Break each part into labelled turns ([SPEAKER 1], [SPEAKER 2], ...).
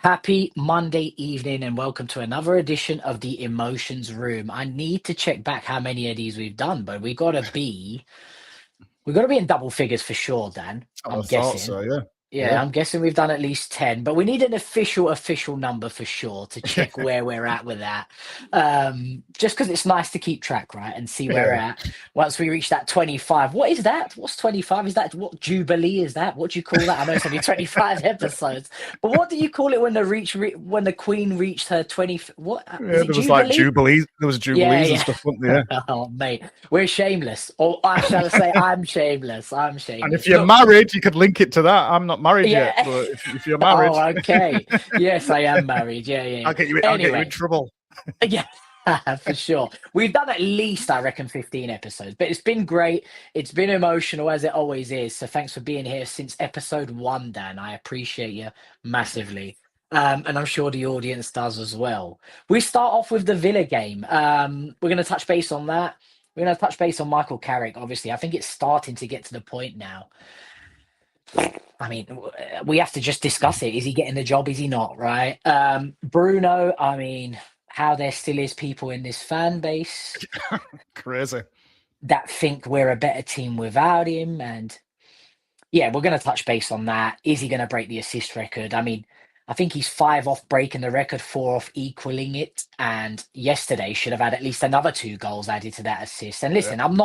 [SPEAKER 1] Happy Monday evening and welcome to another edition of the Emotions Room. I need to check back how many of these we've done, but we gotta be in double figures for sure, Dan.
[SPEAKER 2] I
[SPEAKER 1] I'm
[SPEAKER 2] thought
[SPEAKER 1] guessing.
[SPEAKER 2] so, yeah.
[SPEAKER 1] Yeah, I'm guessing we've done at least 10, but we need an official number for sure to check where we're at with that. Just because it's nice to keep track, right? And see where we're
[SPEAKER 2] Yeah.
[SPEAKER 1] at. Once we reach that 25. What is that? What's 25? Is that what Jubilee is that? What do you call that? I know it's only 25 episodes, but what do you call it when when the Queen reached her 20? What is
[SPEAKER 2] Yeah,
[SPEAKER 1] it
[SPEAKER 2] there was like
[SPEAKER 1] Jubilee?
[SPEAKER 2] jubilees. There was
[SPEAKER 1] Yeah,
[SPEAKER 2] jubilees and
[SPEAKER 1] yeah.
[SPEAKER 2] stuff, weren't there? Yeah.
[SPEAKER 1] Oh, mate, we're shameless. Or I shall say, I'm shameless. I'm
[SPEAKER 2] And if
[SPEAKER 1] shameless.
[SPEAKER 2] you're
[SPEAKER 1] Look,
[SPEAKER 2] married, you could link it to that. I'm not married yet,
[SPEAKER 1] yeah.
[SPEAKER 2] but if you're married,
[SPEAKER 1] Oh, okay. Yes, I am married. Yeah, yeah, yeah.
[SPEAKER 2] I'll get you in
[SPEAKER 1] Anyway,
[SPEAKER 2] trouble.
[SPEAKER 1] yeah, for sure. We've done at least, I reckon, 15 episodes, but it's been great. It's been emotional as it always is. So thanks for being here since episode one, Dan. I appreciate you massively. And I'm sure the audience does as well. We start off with the Villa game. We're going to touch base on that. We're going to touch base on Michael Carrick. Obviously, I think it's starting to get to the point now. I mean, we have to just discuss it. Is he getting the job? Is he not? Right? Bruno. I mean, how there still is people in this fan base
[SPEAKER 2] Crazy.
[SPEAKER 1] that think we're a better team without him, and yeah, we're going to touch base on that. Is he going to break the assist record? I mean, I think he's five off breaking the record, four off equaling it, and yesterday should have had at least another two goals added to that assist. And
[SPEAKER 2] Yeah.
[SPEAKER 1] listen, I'm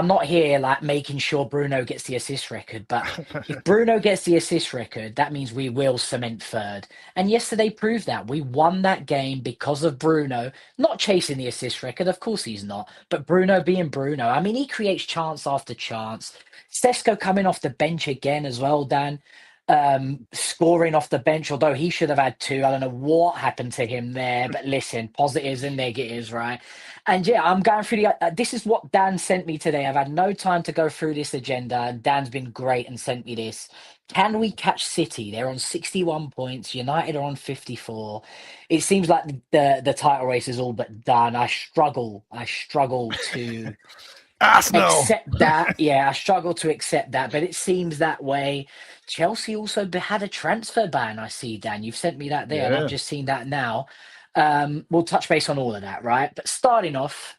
[SPEAKER 1] not here like making sure Bruno gets the assist record, but if Bruno gets the assist record, that means we will cement third. And yesterday proved that we won that game because of Bruno not chasing the assist record. Of course he's not, but Bruno being Bruno. I mean, he creates chance after chance. SESKO coming off the bench again as well, Dan. Scoring off the bench, although he should have had two. I don't know what happened to him there, but listen, positives and negatives, right? And yeah, I'm going through this is what Dan sent me today. I've had no time to go through this agenda, and Dan's been great and sent me this. Can we catch City? They're on 61 points. United are on 54. It seems like the title race is all but done. I struggle to
[SPEAKER 2] Arsenal.
[SPEAKER 1] accept that. Yeah, I struggle to accept that, but it seems that way. Chelsea also had a transfer ban. I see, Dan. You've sent me that there, and I've
[SPEAKER 2] Yeah.
[SPEAKER 1] just seen that now. We'll touch base on all of that, right? But starting off,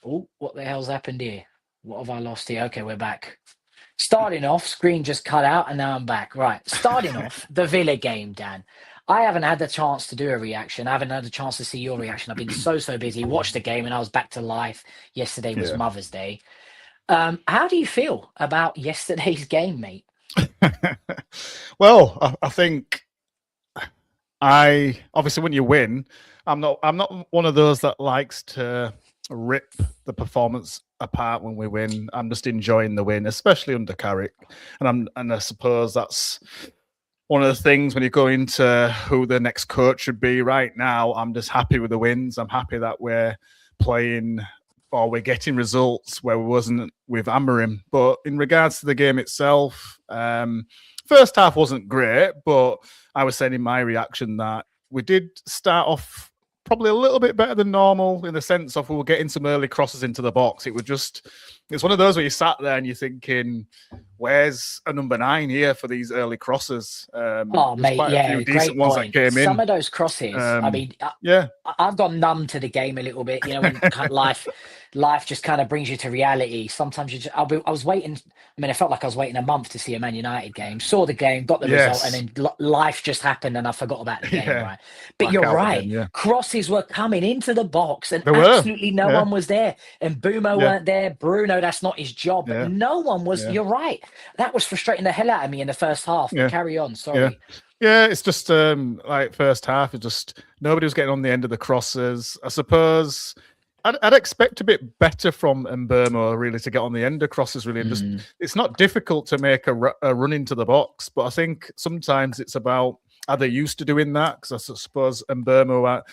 [SPEAKER 1] oh, what the hell's happened here? What have I lost here? Okay, we're back. Starting off, screen just cut out, and now I'm back. Right, starting off the Villa game, Dan. I haven't had the chance to do a reaction. I haven't had the chance to see your reaction. I've been so busy. Watched the game, and I was back to life. Yesterday was
[SPEAKER 2] Yeah.
[SPEAKER 1] Mother's Day. How do you feel about yesterday's game, mate?
[SPEAKER 2] Well, I think obviously when you win, I'm not one of those that likes to rip the performance apart when we win. I'm just enjoying the win, especially under Carrick, and I suppose that's one of the things when you go into who the next coach should be. Right now, I'm just happy with the wins. I'm happy that we're playing or we're getting results where we wasn't with Amorim. But in regards to the game itself, first half wasn't great, but I was saying in my reaction that we did start off probably a little bit better than normal in the sense of we were getting some early crosses into the box. It's one of those where you sat there and you're thinking, where's a number 9 here for these early crosses?
[SPEAKER 1] Oh,
[SPEAKER 2] There's
[SPEAKER 1] mate,
[SPEAKER 2] quite a
[SPEAKER 1] yeah,
[SPEAKER 2] few decent
[SPEAKER 1] great
[SPEAKER 2] ones that
[SPEAKER 1] point.
[SPEAKER 2] came
[SPEAKER 1] Some
[SPEAKER 2] in.
[SPEAKER 1] of those crosses, I mean,
[SPEAKER 2] Yeah.
[SPEAKER 1] I've gone numb to the game a little bit. You know, when kind of life just kind of brings you to reality. Sometimes I was waiting. I mean, I felt like I was waiting a month to see a Man United game. Saw the game, got the result, and then life just happened, and I forgot about the game.
[SPEAKER 2] Yeah.
[SPEAKER 1] Right? But
[SPEAKER 2] Back
[SPEAKER 1] you're
[SPEAKER 2] out
[SPEAKER 1] right.
[SPEAKER 2] again, yeah.
[SPEAKER 1] Crosses were coming into the box, and
[SPEAKER 2] There were.
[SPEAKER 1] absolutely no
[SPEAKER 2] Yeah.
[SPEAKER 1] one was there. And Bumo
[SPEAKER 2] Yeah.
[SPEAKER 1] weren't there. Bruno, that's not his job. But
[SPEAKER 2] Yeah.
[SPEAKER 1] no one was.
[SPEAKER 2] Yeah.
[SPEAKER 1] You're right. That was frustrating the hell out of me in the first half.
[SPEAKER 2] Yeah.
[SPEAKER 1] Carry on. Sorry.
[SPEAKER 2] Yeah, it's just like first half, it just nobody was getting on the end of the crosses. I suppose I'd expect a bit better from Mbermo really to get on the end of crosses really. And just it's not difficult to make a run into the box, but I think sometimes it's about are they used to doing that? Because I suppose Mbermo at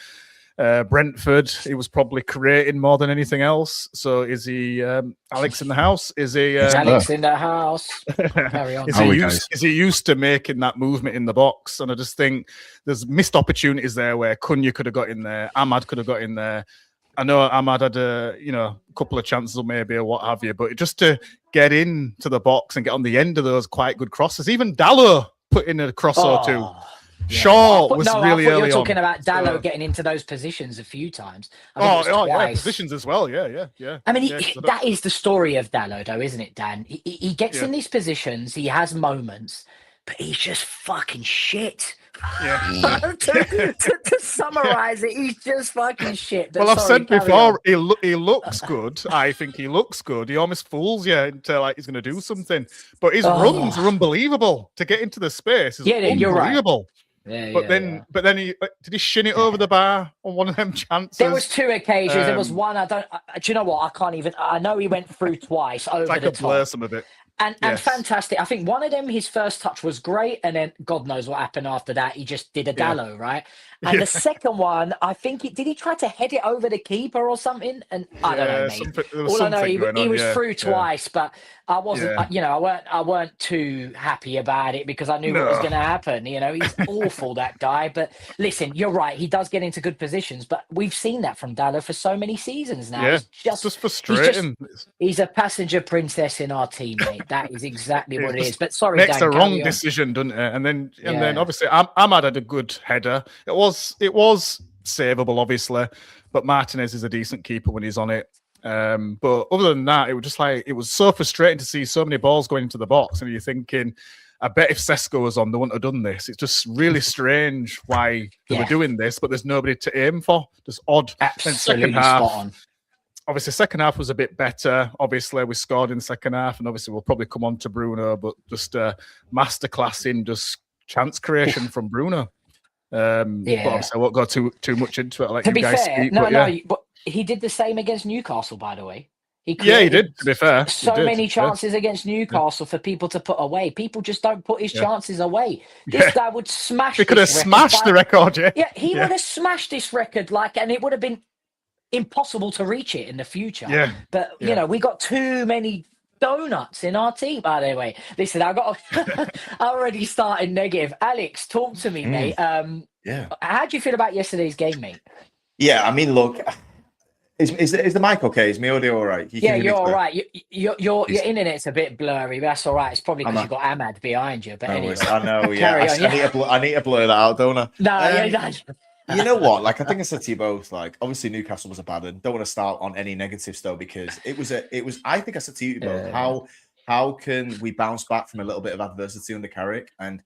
[SPEAKER 2] Brentford, he was probably creating more than anything else. So is he Alex in the house? Is he
[SPEAKER 1] Alex in the house? Carry on.
[SPEAKER 2] Is he used to making that movement in the box? And I just think there's missed opportunities there where Cunha could have got in there, Ahmad could have got in there. I know Ahmad had a couple of chances or maybe or what have you, but just to get into the box and get on the end of those quite good crosses. Even Dallo put in a cross or two. Shaw was
[SPEAKER 1] I
[SPEAKER 2] really
[SPEAKER 1] thought you
[SPEAKER 2] early
[SPEAKER 1] were talking
[SPEAKER 2] on.
[SPEAKER 1] about Dalot getting into those positions a few times. I think
[SPEAKER 2] Oh,
[SPEAKER 1] it was
[SPEAKER 2] yeah,
[SPEAKER 1] twice.
[SPEAKER 2] positions as well. Yeah.
[SPEAKER 1] I mean,
[SPEAKER 2] Yeah,
[SPEAKER 1] that is the story of Dalot, though, isn't it, Dan? He gets in these positions, he has moments, but he's just fucking shit.
[SPEAKER 2] yeah.
[SPEAKER 1] to summarize it, he's just fucking shit. But
[SPEAKER 2] Well, I've
[SPEAKER 1] sorry,
[SPEAKER 2] said
[SPEAKER 1] carry on.
[SPEAKER 2] before, he looks good. I think he looks good. He almost fools you into like he's going to do something, but his runs are unbelievable. To get into the space is
[SPEAKER 1] You're right.
[SPEAKER 2] unbelievable.
[SPEAKER 1] Yeah,
[SPEAKER 2] but then he did he shin it over the bar on one of them chances?
[SPEAKER 1] There was two occasions. There was one. Do you know what? I can't even. I know he went through twice over
[SPEAKER 2] like
[SPEAKER 1] the
[SPEAKER 2] a blur
[SPEAKER 1] top.
[SPEAKER 2] some of it.
[SPEAKER 1] And fantastic. I think one of them, his first touch was great, and then God knows what happened after that. He just did a Dalot, right? And the second one, I think did he try to head it over the keeper or something? And I don't know, mate. All I know, he was through twice, but I wasn't, I weren't too happy about it because I knew what was going to happen. You know, he's awful, that guy. But listen, you're right. He does get into good positions, but we've seen that from Dalot for so many seasons now.
[SPEAKER 2] Yeah,
[SPEAKER 1] it's
[SPEAKER 2] just frustrating.
[SPEAKER 1] He's a passenger princess in our team, mate. That is exactly what it is. But sorry,
[SPEAKER 2] makes
[SPEAKER 1] Dan,
[SPEAKER 2] a wrong decision, doesn't it? And then obviously Ahmad had a good header. It was savable, obviously, but Martinez is a decent keeper when he's on it. But other than that, it was just like it was so frustrating to see so many balls going into the box, and you're thinking, I bet if SESKO was on, they wouldn't have done this. It's just really strange why they were doing this, but there's nobody to aim for. Just odd.
[SPEAKER 1] Absolutely spot on.
[SPEAKER 2] Obviously, second half was a bit better. Obviously, we scored in the second half, and obviously we'll probably come on to Bruno, but just masterclass in just chance creation from Bruno. But obviously I won't go too much into it. I'll let you guys speak.
[SPEAKER 1] But he did the same against Newcastle, by the way.
[SPEAKER 2] He did, to be fair.
[SPEAKER 1] So many chances against Newcastle for people to put away. People just don't put his chances away. This guy would smash
[SPEAKER 2] He could have smashed the record,
[SPEAKER 1] he would have smashed this record, and it would have been impossible to reach it in the future. But you know, we got too many donuts in our team. By the way, listen, I already started negative. Alex, talk to me, mate. How do you feel about yesterday's game, mate?
[SPEAKER 3] Yeah, I mean, look, is the mic okay? Is my audio all right?
[SPEAKER 1] You're all right. Your internet's a bit blurry. But that's all right. It's probably because you've got Ahmad behind you. But anyway,
[SPEAKER 3] I know. I need to blur that out, don't I?
[SPEAKER 1] No,
[SPEAKER 3] you know what? Like, I think I said to you both, like, obviously Newcastle was a bad one. Don't want to start on any negatives though, because it was. I think I said to you both, how can we bounce back from a little bit of adversity under Carrick? And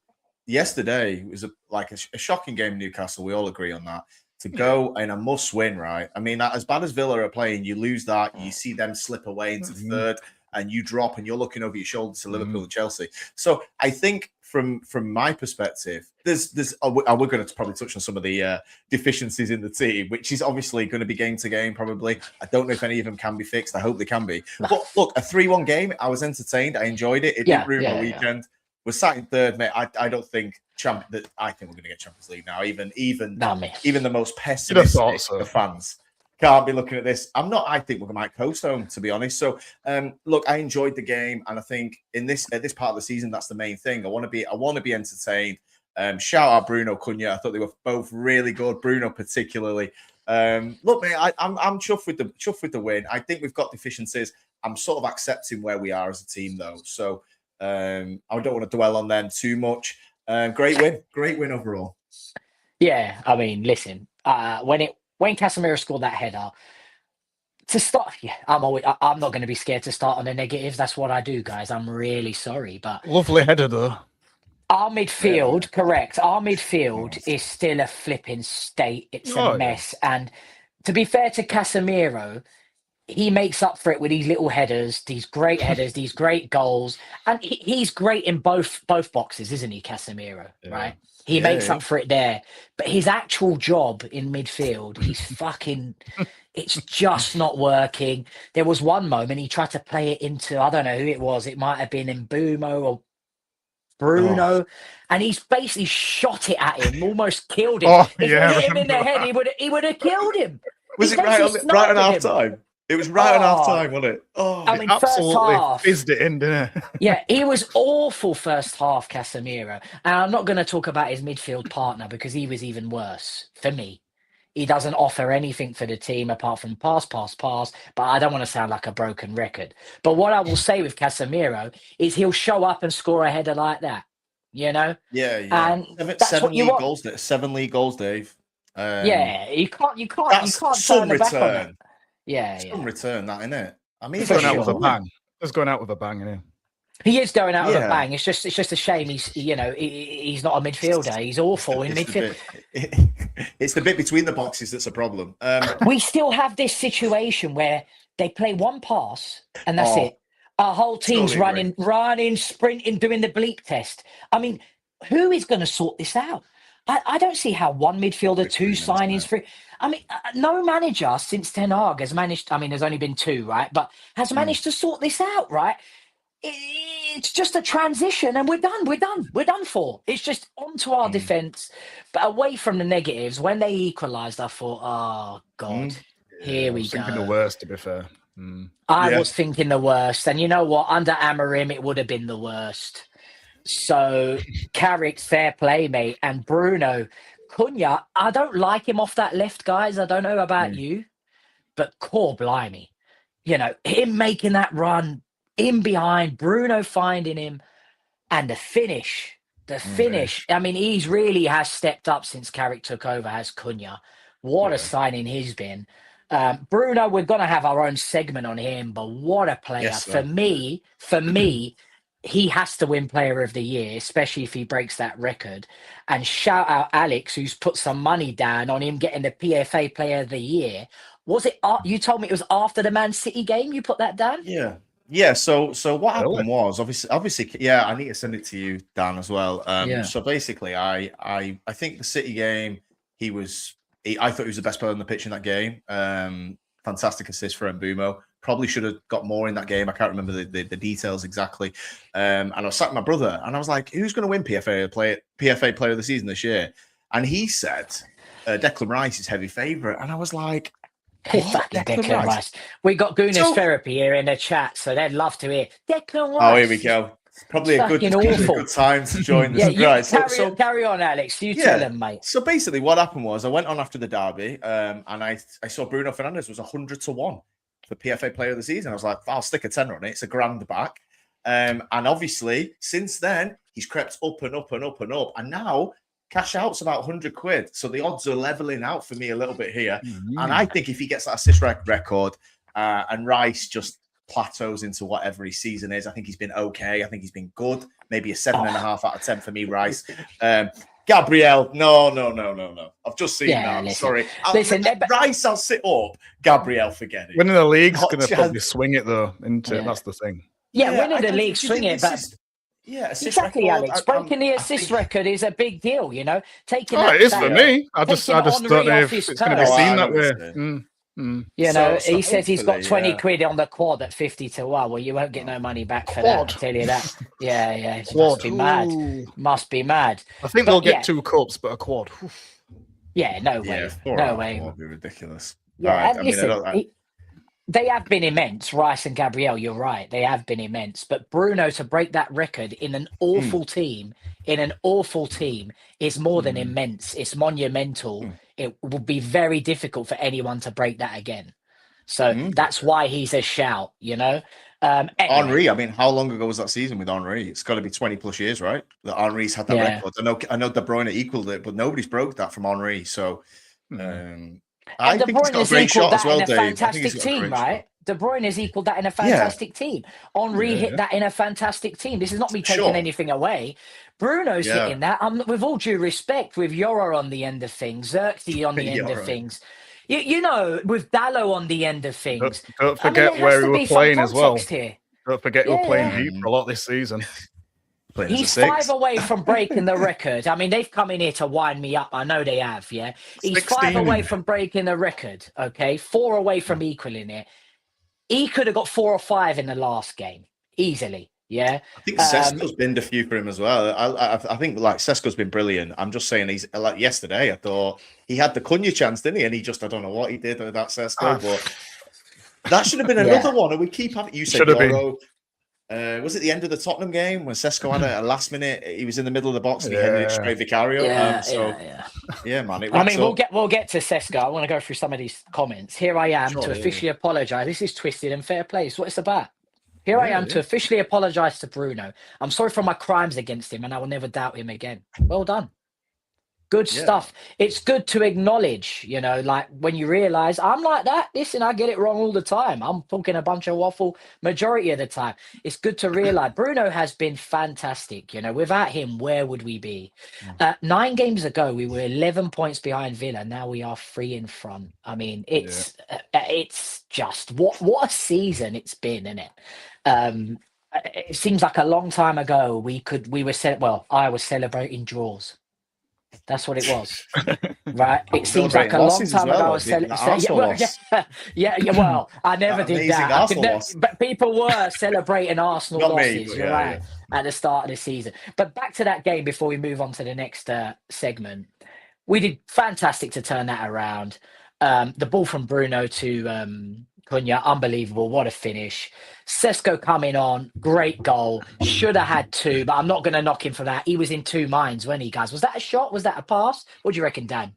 [SPEAKER 3] yesterday was a shocking game in Newcastle. We all agree on that. To go in a must win, right? I mean, as bad as Villa are playing, you lose that, you see them slip away into third, and you drop, and you're looking over your shoulder to Liverpool and Chelsea. So I think from my perspective, we're going to probably touch on some of the deficiencies in the team, which is obviously going to be game to game. Probably, I don't know if any of them can be fixed. I hope they can be. But look, a 3-1 game. I was entertained. I enjoyed it. It didn't ruin my weekend. We're sat in third, mate. I don't think I think we're going to get Champions League now. Even the most pessimistic of fans can't be looking at this. I think we might coast home, to be honest. So, look, I enjoyed the game, and I think at this part of the season, that's the main thing. I want to be entertained. Shout out Bruno, Cunha. I thought they were both really good. Bruno particularly. Look, mate, I'm chuffed with the win. I think we've got deficiencies. I'm sort of accepting where we are as a team, though. So. I don't want to dwell on them too much. Great win overall.
[SPEAKER 1] Yeah, I mean, listen, when Casemiro scored that header to start, I'm not going to be scared to start on the negatives. That's what I do, guys. I'm really sorry, but
[SPEAKER 2] lovely header though.
[SPEAKER 1] Our midfield, correct. Our midfield is still a flipping state. It's a mess. And to be fair to Casemiro, he makes up for it with these little headers, these great headers, these great goals. And he's great in both boxes, isn't he, Casemiro? Right? He makes up for it there. But his actual job in midfield, he's fucking... It's just not working. There was one moment he tried to play it into, I don't know who it was. It might have been Mbumo or Bruno. And he's basically shot it at him, almost killed him. If he hit him in the head, he would have killed him.
[SPEAKER 3] Was it right on half time? It was right on half time, wasn't it?
[SPEAKER 1] I mean, first half.
[SPEAKER 2] Fizzed it in, didn't it?
[SPEAKER 1] Yeah, he was awful first half, Casemiro. And I'm not going to talk about his midfield partner because he was even worse for me. He doesn't offer anything for the team apart from pass. But I don't want to sound like a broken record. But what I will say with Casemiro is he'll show up and score a header like that. you know?
[SPEAKER 3] Yeah, yeah.
[SPEAKER 1] And that's what you want.
[SPEAKER 3] Goals, 7 league goals, Dave.
[SPEAKER 1] Yeah, you
[SPEAKER 3] That's
[SPEAKER 1] can't
[SPEAKER 3] some
[SPEAKER 1] turn the back on that.
[SPEAKER 3] return.
[SPEAKER 1] Yeah,
[SPEAKER 3] Some
[SPEAKER 1] yeah.
[SPEAKER 3] return, that, innit? I mean,
[SPEAKER 2] He's
[SPEAKER 1] For
[SPEAKER 2] going out with a
[SPEAKER 1] sure.
[SPEAKER 2] bang. He's going out with a bang, isn't
[SPEAKER 1] He is going out with a
[SPEAKER 3] Yeah.
[SPEAKER 1] bang. It's just a shame he's not a midfielder. He's awful in midfield.
[SPEAKER 3] It's the bit between the boxes that's a problem.
[SPEAKER 1] We still have this situation where they play one pass and that's it. Our whole team's
[SPEAKER 3] totally
[SPEAKER 1] running, sprinting, doing the bleep test. I mean, who is going to sort this out? I don't see how one midfielder, two signings, three. I mean, no manager since Ten Hag has managed. I mean, there's only been two, right? But has managed to sort this out, right? It's just a transition, and we're done for. It's just onto our defense, but away from the negatives. When they equalised, I thought, oh God, here we go.
[SPEAKER 2] Thinking the worst, to be fair.
[SPEAKER 1] I was thinking the worst, and you know what? Under Amorim, it would have been the worst. So Carrick, fair play, mate, and Bruno Cunha. I don't like him off that left, guys. I don't know about you, but core blimey, him making that run in behind, Bruno finding him, and the finish. I mean, he's really has stepped up since Carrick took over, has Cunha. What a signing he's been. Bruno, we're going to have our own segment on him, but what a player.
[SPEAKER 3] Yes,
[SPEAKER 1] for me, he has to win Player of the Year, especially if he breaks that record. And shout out Alex, who's put some money down on him getting the PFA Player of the Year. Was it? You told me it was after the Man City game. You put that down?
[SPEAKER 3] Yeah. So what happened was obviously. Yeah, I need to send it to you, Dan, as well. So basically, I think the City game, I thought he was the best player on the pitch in that game. Fantastic assist for Mbumo. Probably should have got more in that game. I can't remember the details exactly. And I was sat with my brother, and I was like, "Who's going to win PFA Player of the Season this year?" And he said, "Declan Rice is heavy favourite." And I was like,
[SPEAKER 1] Fucking Declan Rice. We got Gooners Therapy here in the chat, so they'd love to hear Declan Rice.
[SPEAKER 3] Oh, here we go. Probably a good time to join this.
[SPEAKER 1] Carry on, Alex. You tell them, mate.
[SPEAKER 3] So basically, what happened was I went on after the derby, and I saw Bruno Fernandes was 100-1 for PFA Player of the Season. I was like, I'll stick a tenner on it. It's a grand back. And obviously, since then, he's crept up and up and up and up. And now, cash out's about 100 quid. So the odds are leveling out for me a little bit here. And I think if he gets that assist record and Rice just plateaus into whatever his season is, I think he's been okay. I think he's been good. Maybe a 7.5 out of 10 for me, Rice. Gabriel, no. I've just seen that. Sorry. Rice, I'll sit up. Gabriel, forget it.
[SPEAKER 2] Winning the league's going to probably swing it, though. That's the thing.
[SPEAKER 1] Yeah, winning the league, swing it. But exactly,
[SPEAKER 3] record,
[SPEAKER 1] Alex. Breaking the assist record is a big deal, Taking
[SPEAKER 2] it is for me. I just don't know if it's going to be seen that way.
[SPEAKER 1] He says he's got 20 quid on the quad at 50-1. Well, you won't get no money back for that, I'll tell you that. Yeah. It must be mad. Must be mad.
[SPEAKER 2] I think they'll get 2 cups, but a quad.
[SPEAKER 1] Yeah, no way. No way.
[SPEAKER 3] That would be ridiculous.
[SPEAKER 1] Yeah, and listen, they have been immense, Rice and Gabriel, you're right. They have been immense. But Bruno, to break that record in an awful team, is more than immense. It's monumental. It will be very difficult for anyone to break that again. So that's why he's a shout, Anyway.
[SPEAKER 3] Henry, I mean, how long ago was that season with Henry? It's got to be 20 plus years, right? That Henry's had that record. I know De Bruyne equaled it, but nobody's broke that from Henry. So I think he's got a great shot as well, Dave.
[SPEAKER 1] Fantastic team, right? De Bruyne has equaled that in a fantastic team. Henry hit that in a fantastic team. This is not me taking anything away. Bruno's hitting that. With all due respect, with Yora on the end of things, Xerxes on the end of things. With Dallo on the end of things.
[SPEAKER 2] Don't forget where we were playing as well. Don't forget we're playing deep for a lot this season.
[SPEAKER 1] He's 5 away from breaking the record. I mean, they've come in here to wind me up. I know they have, yeah? He's
[SPEAKER 2] 16.
[SPEAKER 1] 5 away from breaking the record, okay? 4 away from equaling it. He could have got 4 or 5 in the last game, easily, yeah?
[SPEAKER 3] I think Sesko's binned a few for him as well. I think, Sesko's been brilliant. I'm just saying, he's like yesterday, I thought he had the Cunha chance, didn't he? And I don't know what he did with that Sesko, but that should have been another one. And we keep having, you said Euro. Was it the end of the Tottenham game when Sesko had a last minute? He was in the middle of the box and he headed it straight Vicario. Man.
[SPEAKER 1] We'll get to Sesko. I want to go through some of these comments. Here I am to officially apologise. This is twisted and fair play. It's what it's about. Here I am to officially apologise to Bruno. I'm sorry for my crimes against him, and I will never doubt him again. Well done. Good stuff. It's good to acknowledge, like when you realize I'm like that. Listen, I get it wrong all the time. I'm talking a bunch of waffle majority of the time. It's good to realize Bruno has been fantastic. Without him, where would we be? 9 games ago, we were 11 points behind Villa. Now we are 3 in front. I mean, it's just what a season it's been, isn't it? It seems like a long time ago I was celebrating draws. That's what it was, right? It seems like a long time ago. I was well, I never did that. But people were celebrating Arsenal losses, right, at the start of the season. But back to that game before we move on to the next segment. We did fantastic to turn that around. The ball from Bruno to Cunha, unbelievable. What a finish. SESKO coming on, great goal. Should have had 2, but I'm not going to knock him for that. He was in 2 minds, wasn't he, guys? Was that a shot? Was that a pass? What do you reckon, Dan?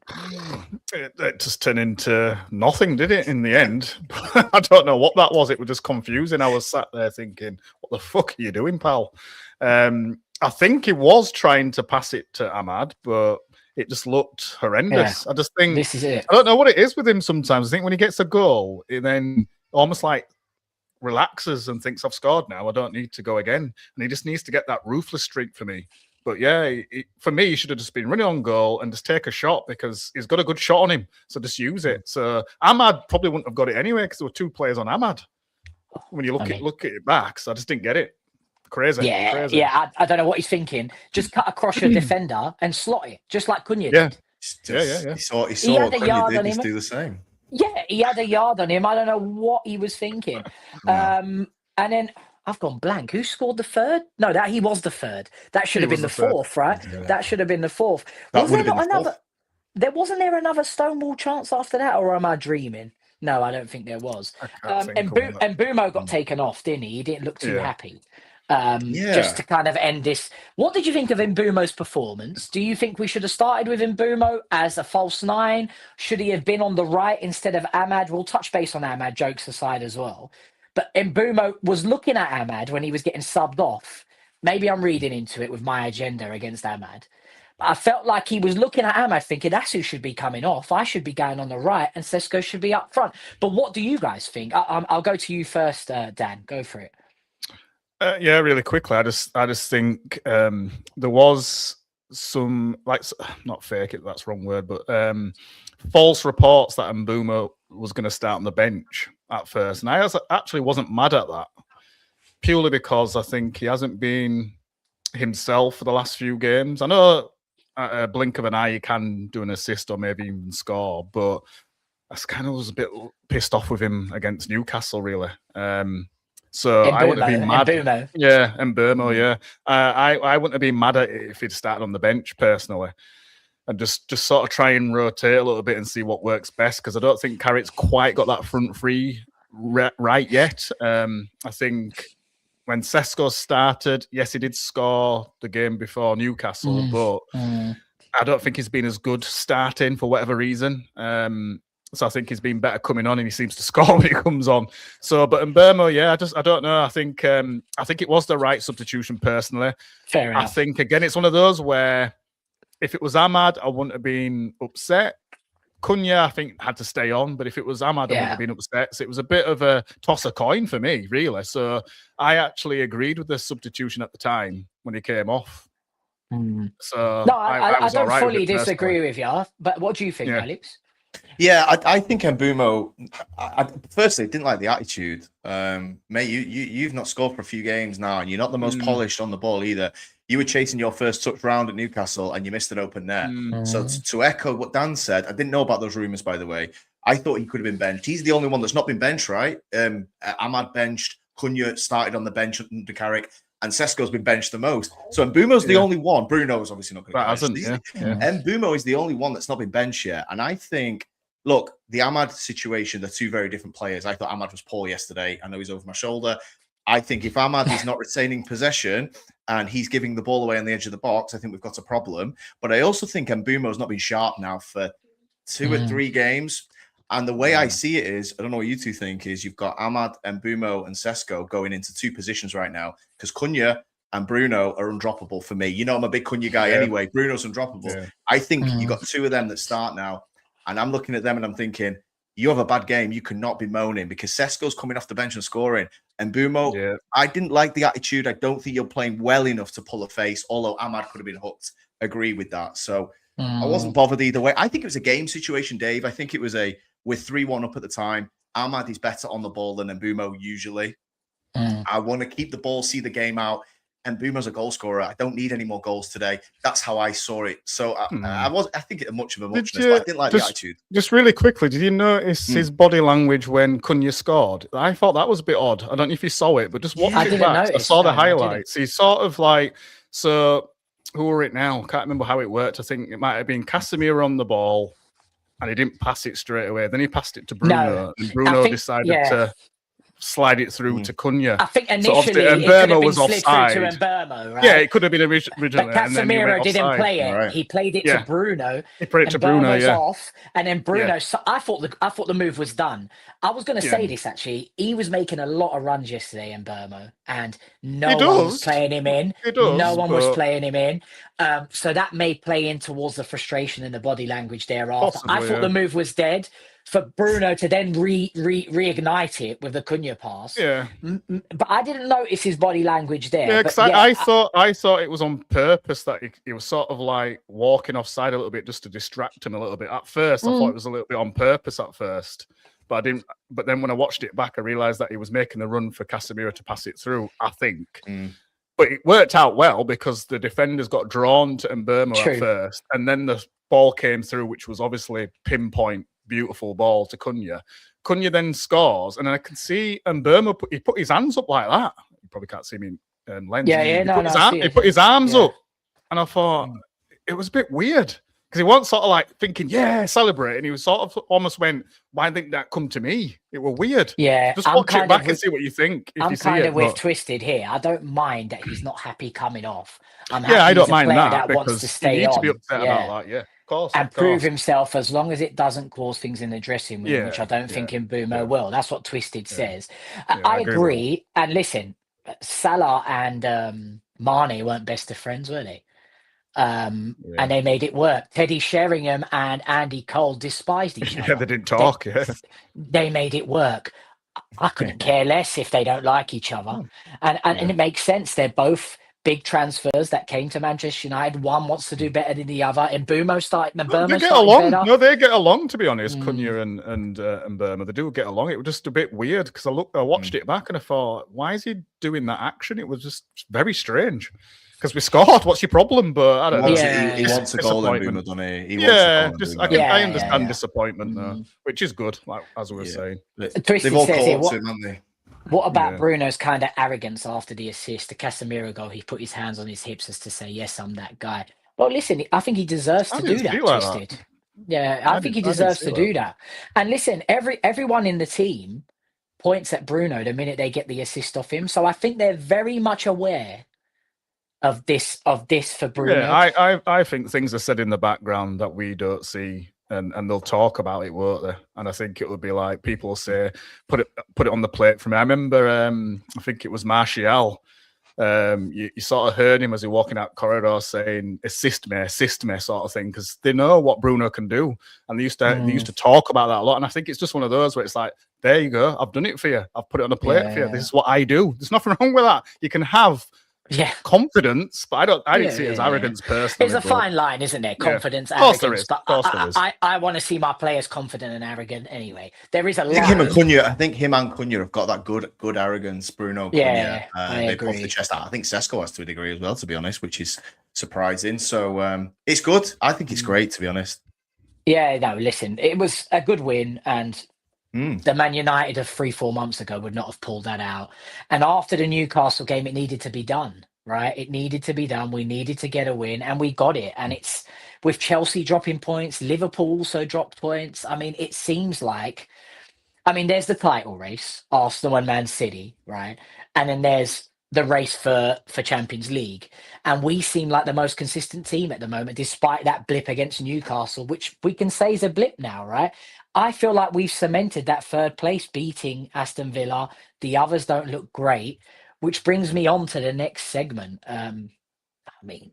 [SPEAKER 2] It just turned into nothing, did it, in the end? I don't know what that was. It was just confusing. I was sat there thinking, what the fuck are you doing, pal? I think he was trying to pass it to Ahmad, but it just looked horrendous. I just think
[SPEAKER 1] this is it.
[SPEAKER 2] I don't know what it is with him sometimes. I think when he gets a goal, it then almost like relaxes and thinks, I've scored now. I don't need to go again. And he just needs to get that ruthless streak for me. But for me, he should have just been running on goal and just take a shot because he's got a good shot on him. So just use it. So Ahmad probably wouldn't have got it anyway because there were 2 players on Ahmad. When you look at it back, so I just didn't get it. Crazy.
[SPEAKER 1] I don't know what he's thinking. Just cut across your defender and slot it, just like Cunha did.
[SPEAKER 3] He saw Cunha did just do the same.
[SPEAKER 1] Yeah, he had a yard on him. I don't know what he was thinking. And then I've gone blank. Who scored the 3rd? No, he was the 3rd. That should have been the 4th, right? Yeah. That should have been the 4th. Wasn't there another Stonewall chance after that, or am I dreaming? No, I don't think there was. And Bumo got taken off, didn't he? He didn't look too happy. Just to kind of end this. What did you think of Mbumo's performance? Do you think we should have started with Mbumo as a false 9? Should he have been on the right instead of Ahmad? We'll touch base on Ahmad, jokes aside as well. But Mbumo was looking at Ahmad when he was getting subbed off. Maybe I'm reading into it with my agenda against Ahmad. But I felt like he was looking at Ahmad thinking, that's who should be coming off. I should be going on the right and SESKO should be up front. But what do you guys think? I'll go to you first, Dan. Go for it.
[SPEAKER 2] Really quickly. I just think there was some not fake it. That's the wrong word, but false reports that Mbumo was going to start on the bench at first, and I actually wasn't mad at that purely because I think he hasn't been himself for the last few games. I know at a blink of an eye he can do an assist or maybe even score, but I kind of was a bit pissed off with him against Newcastle, really. So I wouldn't have been mad. Mbumo, yeah. I wouldn't have been mad at it if he'd started on the bench personally, and just sort of try and rotate a little bit and see what works best because I don't think Carrick's quite got that front three right yet. I think when SESKO started, yes, he did score the game before Newcastle, but I don't think he's been as good starting for whatever reason. So I think he's been better coming on, and he seems to score when he comes on. So, but Mbumo, I don't know. I think it was the right substitution personally.
[SPEAKER 1] Fair enough.
[SPEAKER 2] I think again, it's one of those where if it was Ahmad, I wouldn't have been upset. Cunha, I think, had to stay on, but if it was Ahmad, I wouldn't have been upset. So it was a bit of a toss a coin for me, really. So I actually agreed with the substitution at the time when he came off. So
[SPEAKER 1] no, I don't fully disagree with you. But what do you think, Alex?
[SPEAKER 3] Yeah, I think Mbumo. I firstly didn't like the attitude. Mate, you've not scored for a few games now, and you're not the most polished on the ball either. You were chasing your first touch round at Newcastle, and you missed an open net. So to echo what Dan said, I didn't know about those rumours, by the way. I thought he could have been benched. He's the only one that's not been benched, right? Ahmad benched, Cunha started on the bench under Carrick, and SESKO's been benched the most. So Mbumo's the only one. Bruno's obviously not going to be benched. Mbumo is the only one that's not been benched yet. And I think, look, the Ahmad situation, they're 2 very different players. I thought Ahmad was poor yesterday. I know he's over my shoulder. I think if Ahmad is not retaining possession and he's giving the ball away on the edge of the box, I think we've got a problem. But I also think Mbumo's not been sharp now for 2 or 3 games. And the way I see it is, I don't know what you two think, is you've got Ahmad and Bumo and SESKO going into 2 positions right now because Cunha and Bruno are undroppable for me. You know, I'm a big Cunha guy anyway. Bruno's undroppable.
[SPEAKER 2] Yeah.
[SPEAKER 3] I think you got 2 of them that start now. And I'm looking at them and I'm thinking, you have a bad game. You cannot be moaning because Sesko's coming off the bench and scoring. And Bumo, I didn't like the attitude. I don't think you're playing well enough to pull a face, although Ahmad could have been hooked. Agree with that. So I wasn't bothered either way. I think it was a game situation, Dave. I think it was we're 3-1 up at the time. Ahmad is better on the ball than Mbumo usually. I want to keep the ball, see the game out. And Bumo's a goal scorer. I don't need any more goals today. That's how I saw it. So I think it much of a muchness, but I didn't like the attitude.
[SPEAKER 2] Just really quickly, did you notice his body language when Cunha scored? I thought that was a bit odd. I don't know if you saw it, but just watch it back. I saw the highlights. He sort of like, so who were it now? Can't remember how it worked. I think it might have been Casemiro on the ball and he didn't pass it straight away. Then he passed it to Bruno and Bruno decided to slide it through to Cunha.
[SPEAKER 1] I think initially it could have been slid through to Mbermo, right?
[SPEAKER 2] Yeah, it could have been originally.
[SPEAKER 1] But Casemiro didn't play it. Right. He played it to Bruno.
[SPEAKER 2] He played it to Bruno,
[SPEAKER 1] off, and then Bruno. So I thought the move was done. I was going to say this actually. He was making a lot of runs yesterday in Mbermo, and no one was playing him in. No one was playing him in. So that may play in towards the frustration and the body language thereafter. I thought the move was dead. For Bruno to then reignite it with the Cunha pass, but I didn't notice his body language there.
[SPEAKER 2] Yeah, because I thought it was on purpose that he was sort of like walking offside a little bit just to distract him a little bit. At first, I thought it was a little bit on purpose at first, but I didn't. But then when I watched it back, I realised that he was making the run for Casemiro to pass it through. I think, but it worked out well because the defenders got drawn to Mbermo at first, and then the ball came through, which was obviously pinpoint. Beautiful ball to Cunha. Cunha then scores, and I can see Mbermo he put his hands up like that. You probably can't see me in lens. He put his arms up, and I thought it was a bit weird because he wasn't sort of like thinking, celebrate, and he was sort of almost went, why didn't that come to me? It was weird.
[SPEAKER 1] Yeah,
[SPEAKER 2] just watch it back and see what you think.
[SPEAKER 1] I'm kind of with Twisted here. I don't mind that he's not happy coming off. I'm happy
[SPEAKER 2] I don't mind that
[SPEAKER 1] wants
[SPEAKER 2] because
[SPEAKER 1] to stay
[SPEAKER 2] you need
[SPEAKER 1] on.
[SPEAKER 2] to be upset about that. Yeah.
[SPEAKER 1] And prove himself as long as it doesn't cause things in the dressing room, which I don't think Mbumo will. That's what Twisted says. I agree. And listen, Salah and Mane weren't best of friends, were they? And they made it work. Teddy Sheringham and Andy Cole despised each other.
[SPEAKER 2] They didn't talk.
[SPEAKER 1] They made it work. I couldn't care less if they don't like each other. And it makes sense. They're both big transfers that came to Manchester United. One wants to do better than the other. And Mbumo started.
[SPEAKER 2] They get along. No, they get along. To be honest, Cunha and Mbermo, they do get along. It was just a bit weird because I watched it back and I thought, why is he doing that action? It was just very strange. Because we scored. What's your problem? But I don't know.
[SPEAKER 3] He wants a goal, then Mbumo, doesn't he?
[SPEAKER 2] I understand disappointment though, which is good. Like as we were saying,
[SPEAKER 1] Twisted says here, haven't they? What about Bruno's kind of arrogance after the assist? The Casemiro goal, he put his hands on his hips as to say, yes, I'm that guy. Well, listen, I think he deserves to do that, Twisted. Yeah, I think he deserves to do that. And listen, everyone in the team points at Bruno the minute they get the assist off him. So I think they're very much aware of this for Bruno.
[SPEAKER 2] Yeah, I think things are said in the background that we don't see. And they'll talk about it, won't they? And I think it would be like people say, put it on the plate for me. I remember, I think it was Martial. You sort of heard him as he was walking out corridor saying, assist me, sort of thing, because they know what Bruno can do. And they used to talk about that a lot. And I think it's just one of those where it's like, there you go, I've done it for you. I've put it on the plate for you. This is what I do. There's nothing wrong with that. You can have confidence, but I didn't see it as arrogance personally.
[SPEAKER 1] There's a fine line, isn't there? Confidence, arrogance. But I want to see my players confident and arrogant anyway. There is a line.
[SPEAKER 3] I think him and Cunha have got that good arrogance. Bruno, Cunha, they puff the chest out. I think SESKO has to a degree as well, to be honest, which is surprising. So it's good. I think it's great, to be honest.
[SPEAKER 1] Yeah, no, listen, it was a good win, and the Man United of 3-4 months ago would not have pulled that out. And after the Newcastle game, it needed to be done, right? It needed to be done. We needed to get a win, and we got it. And it's with Chelsea dropping points, Liverpool also dropped points. I mean, it seems like, there's the title race, Arsenal and Man City, right? And then there's the race for Champions League, and we seem like the most consistent team at the moment, despite that blip against Newcastle, which we can say is a blip now, right? I feel like we've cemented that third place, beating Aston Villa. The others don't look great, which brings me on to the next segment. I mean,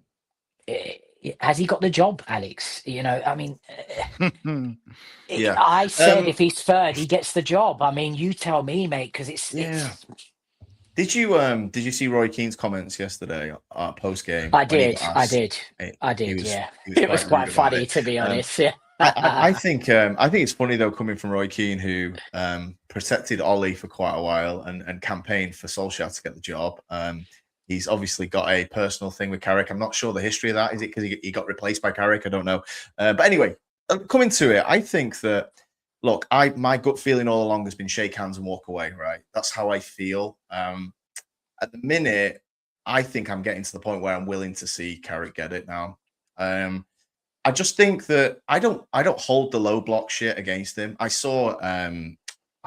[SPEAKER 1] has he got the job, Alex? You know, I mean,
[SPEAKER 3] Yeah.
[SPEAKER 1] I said if he's third, he gets the job. I mean, you tell me, mate, because it's
[SPEAKER 3] Did you see Roy Keane's comments yesterday post game?
[SPEAKER 1] I did. Yeah, it was quite funny, to be honest. Yeah.
[SPEAKER 3] I think it's funny though, coming from Roy Keane, who protected Ollie for quite a while and campaigned for Solskjaer to get the job. He's obviously got a personal thing with Carrick. I'm not sure the history of that. Is it because he got replaced by Carrick? I don't know. But anyway, coming to it, I think that, look, my gut feeling all along has been shake hands and walk away, right? That's how I feel. At the minute, I think I'm getting to the point where I'm willing to see Carrick get it now. I just think that I don't hold the low block shit against him. I saw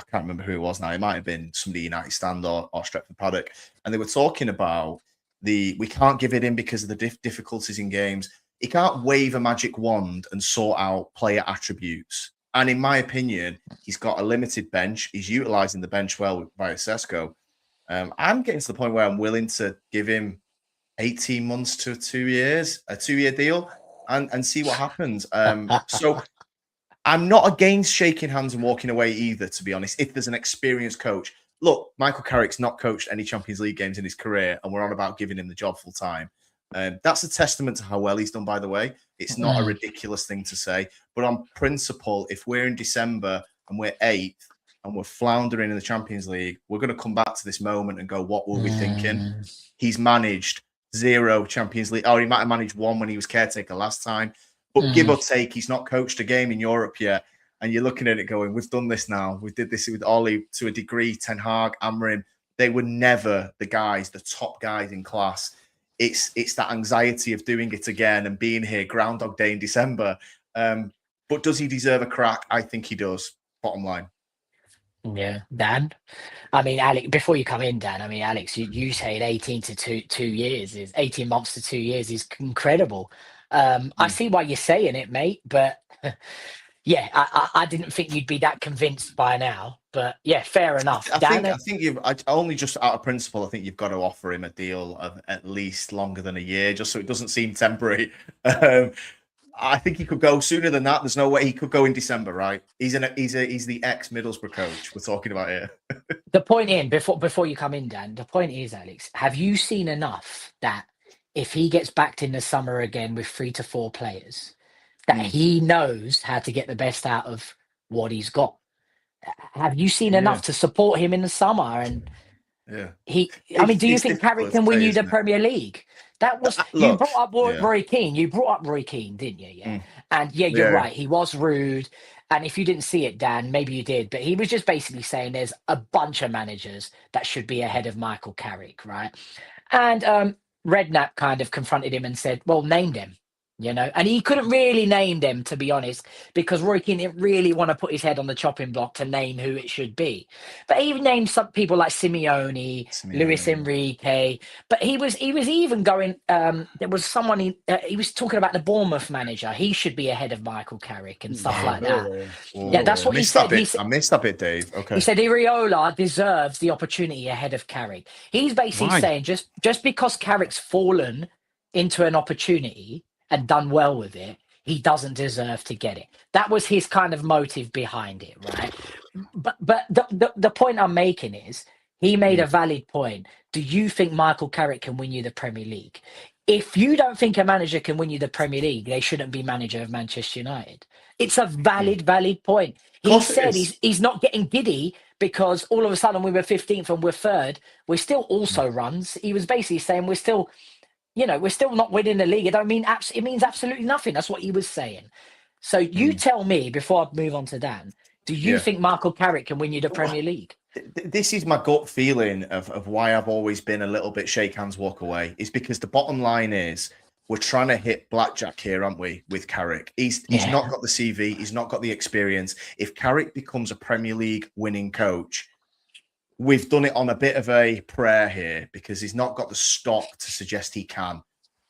[SPEAKER 3] I can't remember who it was now. It might have been somebody United stand or Stretford Paddock, and they were talking about we can't give it in because of the difficulties in games. He can't wave a magic wand and sort out player attributes. And in my opinion, he's got a limited bench. He's utilizing the bench well via SESKO. I'm getting to the point where I'm willing to give him 18 months to 2 years, a 2-year deal, and see what happens. So I'm not against shaking hands and walking away either, to be honest, if there's an experienced coach. Look, Michael Carrick's not coached any Champions League games in his career, and we're on about giving him the job full time. That's a testament to how well he's done, by the way. It's not a ridiculous thing to say. But on principle, if we're in December and we're 8th and we're floundering in the Champions League, we're going to come back to this moment and go, what were we thinking? He's managed 0 Champions League. Oh, he might have managed 1 when he was caretaker last time. But give or take, he's not coached a game in Europe yet. And you're looking at it going, we've done this now. We did this with Ollie to a degree, Ten Hag, Amrin. They were never the guys, the top guys in class. It's that anxiety of doing it again and being here, Groundhog Day in December. But does he deserve a crack? I think he does, bottom line.
[SPEAKER 1] Yeah, Dan. I mean, Alex, before you come in, Dan, I mean, Alex, you said 18 to 2 years is 18 months to 2 years is incredible. I see why you're saying it, mate, but yeah, I didn't think you'd be that convinced by now. But yeah, fair enough.
[SPEAKER 3] I think you've only just out of principle, I think you've got to offer him a deal of at least longer than a year, just so it doesn't seem temporary. I think he could go sooner than that. There's no way he could go in December, right? He's the ex-Middlesbrough coach we're talking about here.
[SPEAKER 1] The point in before you come in, Dan, the point is, Alex, have you seen enough that if he gets backed in the summer again with 3 to 4 players, that he knows how to get the best out of what he's got? Have you seen enough to support him in the summer? And I mean, do you think Carrick can win you the Premier League? That was you brought up Roy Keane. You brought up Roy Keane, didn't you? Yeah. And you're right. He was rude. And if you didn't see it, Dan, maybe you did, but he was just basically saying there's a bunch of managers that should be ahead of Michael Carrick, right? And Redknapp kind of confronted him and said, well, name them. You know, and he couldn't really name them, to be honest, because Roy Keane didn't really want to put his head on the chopping block to name who it should be. But he named some people like Simeone. Luis Enrique. But he was even going. There was someone he was talking about the Bournemouth manager. He should be ahead of Michael Carrick and stuff like that. Yeah, that's what he said.
[SPEAKER 3] I missed that bit, Dave. Okay.
[SPEAKER 1] He said Iriola deserves the opportunity ahead of Carrick. He's basically saying just because Carrick's fallen into an opportunity and done well with it, he doesn't deserve to get it. That was his kind of motive behind it, right? But the point I'm making is he made a valid point. Do you think Michael Carrick can win you the Premier League? If you don't think a manager can win you the Premier League, they shouldn't be manager of Manchester United. It's a valid point. He said he's not getting giddy because all of a sudden we were 15th and we're 3rd. We're still also runs. He was basically saying we're still not winning the league. It means absolutely nothing. That's what he was saying. So you tell me, before I move on to Dan, do you think Michael Carrick can win you the Premier League?
[SPEAKER 3] This is my gut feeling of why I've always been a little bit shake hands, walk away. Is because the bottom line is we're trying to hit blackjack here, aren't we, with Carrick? He's not got the CV. He's not got the experience. If Carrick becomes a Premier League winning coach, we've done it on a bit of a prayer here because he's not got the stock to suggest he can.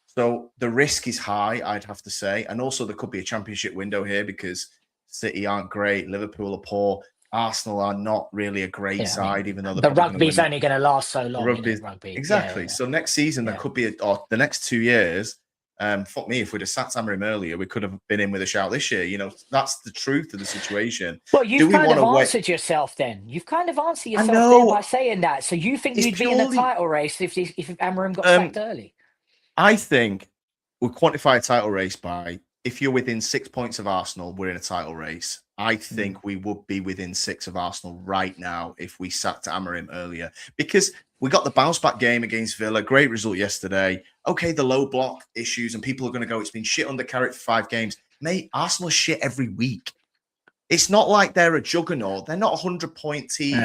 [SPEAKER 3] So the risk is high, I'd have to say. And also there could be a championship window here because City aren't great, Liverpool are poor, Arsenal are not really a great side, even though
[SPEAKER 1] the rugby's only going to last so long. Rugby.
[SPEAKER 3] Exactly. So next season there could be, or the next 2 years, fuck me, if we'd have sat Amarim earlier, we could have been in with a shout this year. You know, that's the truth of the situation.
[SPEAKER 1] Well, you've kind of answered yourself then. You've kind of answered yourself there by saying that. So you think you'd be in the title race if Amarim got sacked early?
[SPEAKER 3] I think we'll quantify a title race by, if you're within 6 points of Arsenal, we're in a title race. I think we would be within 6 of Arsenal right now if we sacked Amarim earlier, because we got the bounce back game against Villa. Great result yesterday. Okay, the low block issues, and people are going to go, it's been shit under Carrick for 5 games. Mate, Arsenal shit every week. It's not like they're a juggernaut. They're not a 100-point team.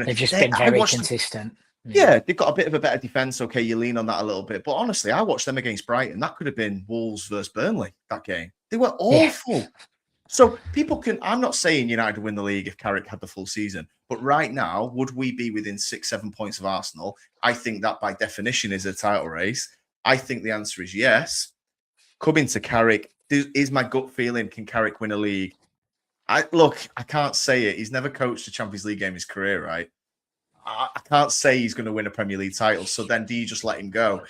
[SPEAKER 1] They've just been very consistent.
[SPEAKER 3] Yeah, they've got a bit of a better defense. Okay, you lean on that a little bit. But honestly, I watched them against Brighton. That could have been Wolves versus Burnley, that game. They were awful. Yeah. So people can, I'm not saying United would win the league if Carrick had the full season. But right now, would we be within 6-7 points of Arsenal? I think that by definition is a title race. I think the answer is yes. Coming to Carrick, is my gut feeling, can Carrick win a league? I can't say it. He's never coached a Champions League game in his career, right? I can't say he's going to win a Premier League title. So then do you just let him go?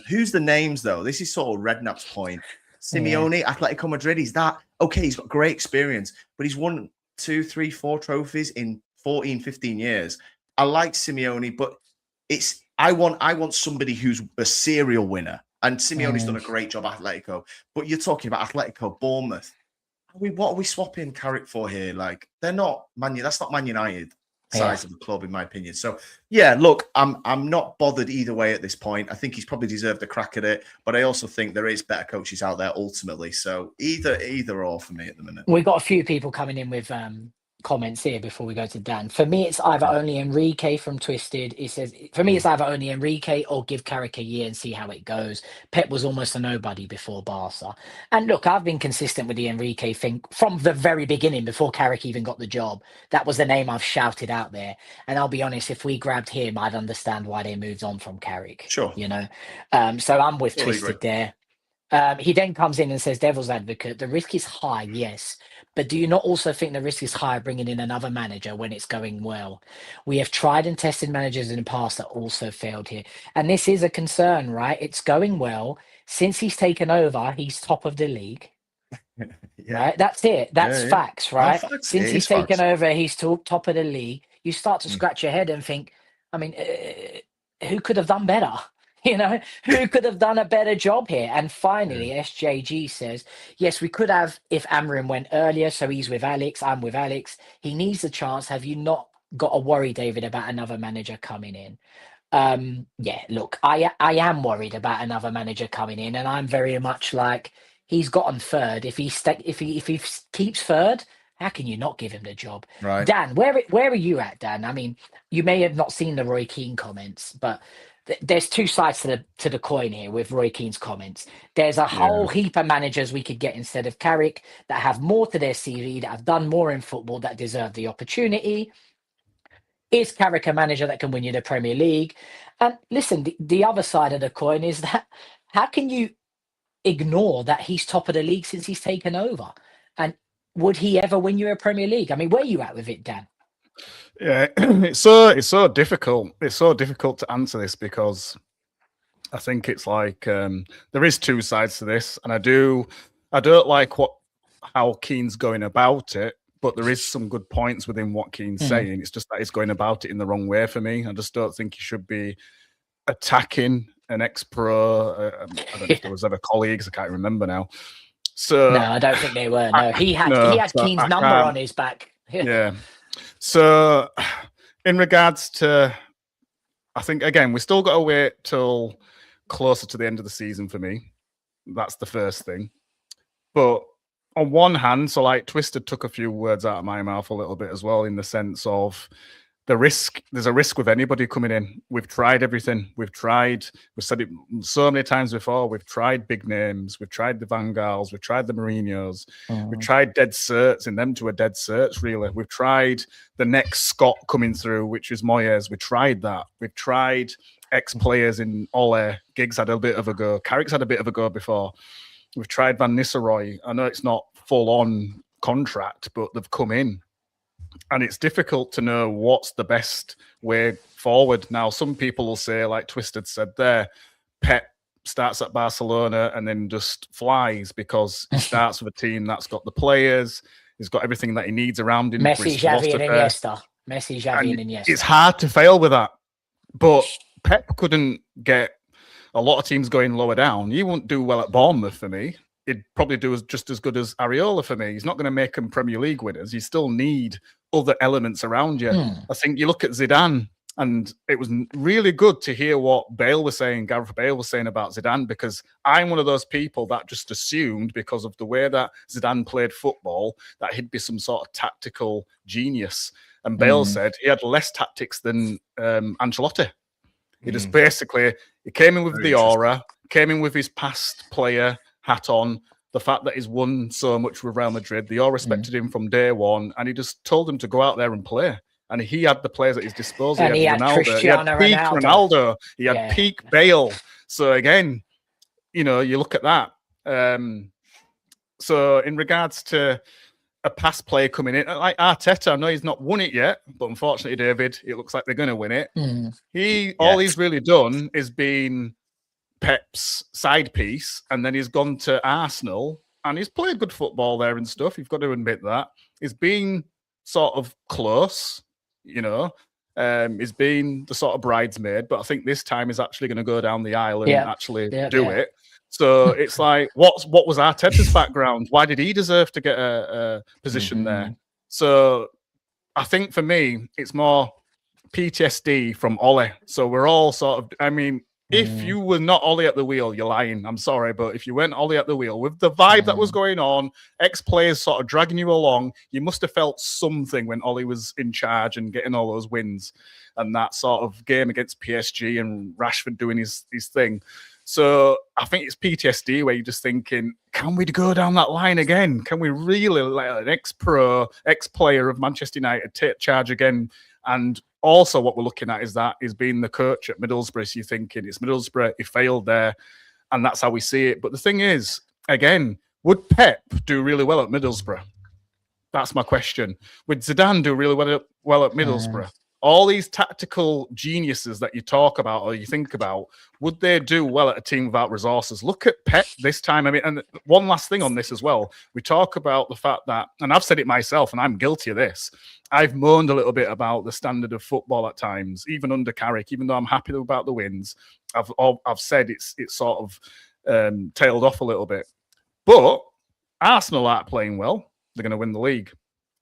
[SPEAKER 3] Who's the names, though? This is sort of Redknapp's point. Simeone, Atletico Madrid, he's that. Okay, he's got great experience, but he's won 2, 3, 4 trophies in 14, 15 years. I like Simeone, but I want somebody who's a serial winner. And Simeone's done a great job at Atletico. But you're talking about Atletico, Bournemouth. What are we swapping Carrick for here? Like, they're not that's not Man United size of the club, in my opinion. So yeah, look, I'm not bothered either way at this point. I think he's probably deserved a crack at it, but I also think there is better coaches out there ultimately. So either or for me at the minute.
[SPEAKER 1] We've got a few people coming in with comments here before we go to Dan. For me, it's either only Enrique from Twisted. He says, for me, it's either only Enrique or give Carrick a year and see how it goes. Pep was almost a nobody before Barca. And look, I've been consistent with the Enrique thing from the very beginning, before Carrick even got the job. That was the name I've shouted out there. And I'll be honest, if we grabbed him, I'd understand why they moved on from Carrick.
[SPEAKER 3] Sure.
[SPEAKER 1] You know? So I'm with Twisted there. He then comes in and says, devil's advocate, the risk is high, yes. But do you not also think the risk is high bringing in another manager when it's going well? We have tried and tested managers in the past that also failed here. And this is a concern, right? It's going well. Since he's taken over, he's top of the league. Right? That's it. That's facts, right? Since he's taken over, he's top of the league. You start to scratch your head and think, I mean, who could have done better? You know, who could have done a better job here? And finally, SJG says, yes, we could have if Amarim went earlier. So he's with Alex. I'm with Alex. He needs a chance. Have you not got to worry, David, about another manager coming in? Yeah, look, I am worried about another manager coming in. And I'm very much like, he's gotten third. If he keeps third, how can you not give him the job?
[SPEAKER 3] Right.
[SPEAKER 1] Dan, where are you at, Dan? I mean, you may have not seen the Roy Keane comments, but there's two sides to the coin here with Roy Keane's comments. There's a whole heap of managers we could get instead of Carrick that have more to their CV, that have done more in football, that deserve the opportunity. Is Carrick a manager that can win you the Premier League? And listen, the other side of the coin is that how can you ignore that he's top of the league since he's taken over? And would he ever win you a Premier League? I mean, where are you at with it, Dan?
[SPEAKER 2] Yeah, it's so difficult. It's so difficult to answer this because I think it's like there is two sides to this, and I don't like how Keane's going about it, but there is some good points within what Keane's saying. It's just that he's going about it in the wrong way for me. I just don't think he should be attacking an ex-pro. I don't know if there was ever colleagues. I can't remember now. So
[SPEAKER 1] no, I don't think they were. No, he had Keane's number on his back.
[SPEAKER 2] Yeah. So, in regards to, I think, again, we still got to wait till closer to the end of the season for me. That's the first thing. But on one hand, so like Twisted took a few words out of my mouth a little bit as well, in the sense of there's a risk with anybody coming in. We've tried everything. We've said it so many times before. We've tried big names. We've tried the Van Gaals. We've tried the Mourinhos. We've tried dead certs in them to a dead certs, really. We've tried the next Scott coming through, which is Moyes. We tried that. We've tried ex-players in Ole. Giggs had a bit of a go. Carrick's had a bit of a go before. We've tried Van Nistelrooy. I know it's not full-on contract, but they've come in. And it's difficult to know what's the best way forward. Now, some people will say, like Twisted said there, Pep starts at Barcelona and then just flies because he starts with a team that's got the players, he's got everything that he needs around him.
[SPEAKER 1] Messi, Xavi, and Iniesta. Messi, Xavi, and Iniesta.
[SPEAKER 2] It's hard to fail with that. But Pep couldn't get a lot of teams going lower down. He wouldn't do well at Bournemouth for me. He'd probably do just as good as Areola for me. He's not going to make them Premier League winners. You still need other elements around you. I think you look at Zidane, and it was really good to hear what Gareth Bale was saying about Zidane, because I'm one of those people that just assumed, because of the way that Zidane played football, that he'd be some sort of tactical genius. And Bale said he had less tactics than Ancelotti. He just basically, he came in with the aura, came in with his past player hat on, the fact that he's won so much with Real Madrid. They all respected him from day one, and he just told them to go out there and play. And he had the players at his disposal.
[SPEAKER 1] And he had
[SPEAKER 2] Ronaldo, he had peak Ronaldo, he had peak Bale. So again, you look at that. So in regards to a past player coming in, like Arteta, I know he's not won it yet, but unfortunately, David, it looks like they're going to win it. All he's really done is been Pep's side piece, and then he's gone to Arsenal and he's played good football there and stuff. You've got to admit that. He's been sort of close, he's been the sort of bridesmaid, but I think this time he's actually going to go down the aisle and actually do it. So it's like, what was Arteta's background? Why did he deserve to get a position there? So I think for me, it's more PTSD from Ole. So we're all sort of, if you were not Ole at the wheel, you're lying. I'm sorry, but if you weren't Ole at the wheel, with the vibe that was going on, ex-players sort of dragging you along, you must have felt something when Ole was in charge and getting all those wins and that sort of game against PSG and Rashford doing his thing. So I think it's PTSD where you're just thinking, can we go down that line again? Can we really let an ex-player of Manchester United take charge again? And also what we're looking at is being the coach at Middlesbrough. So you're thinking it's Middlesbrough, he failed there, and that's how we see it. But the thing is, again, would Pep do really well at Middlesbrough? That's my question. Would Zidane do really well at Middlesbrough? All these tactical geniuses that you talk about or you think about, would they do well at a team without resources? Look at Pep this time. And one last thing on this as well. We talk about the fact that, and I've said it myself, and I'm guilty of this, I've moaned a little bit about the standard of football at times, even under Carrick, even though I'm happy about the wins. I've said it's sort of tailed off a little bit. But Arsenal aren't playing well. They're going to win the league.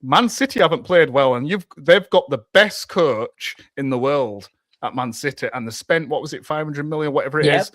[SPEAKER 2] Man City haven't played well, and they've got the best coach in the world at Man City, and they spent, what was it, 500 million, whatever it is,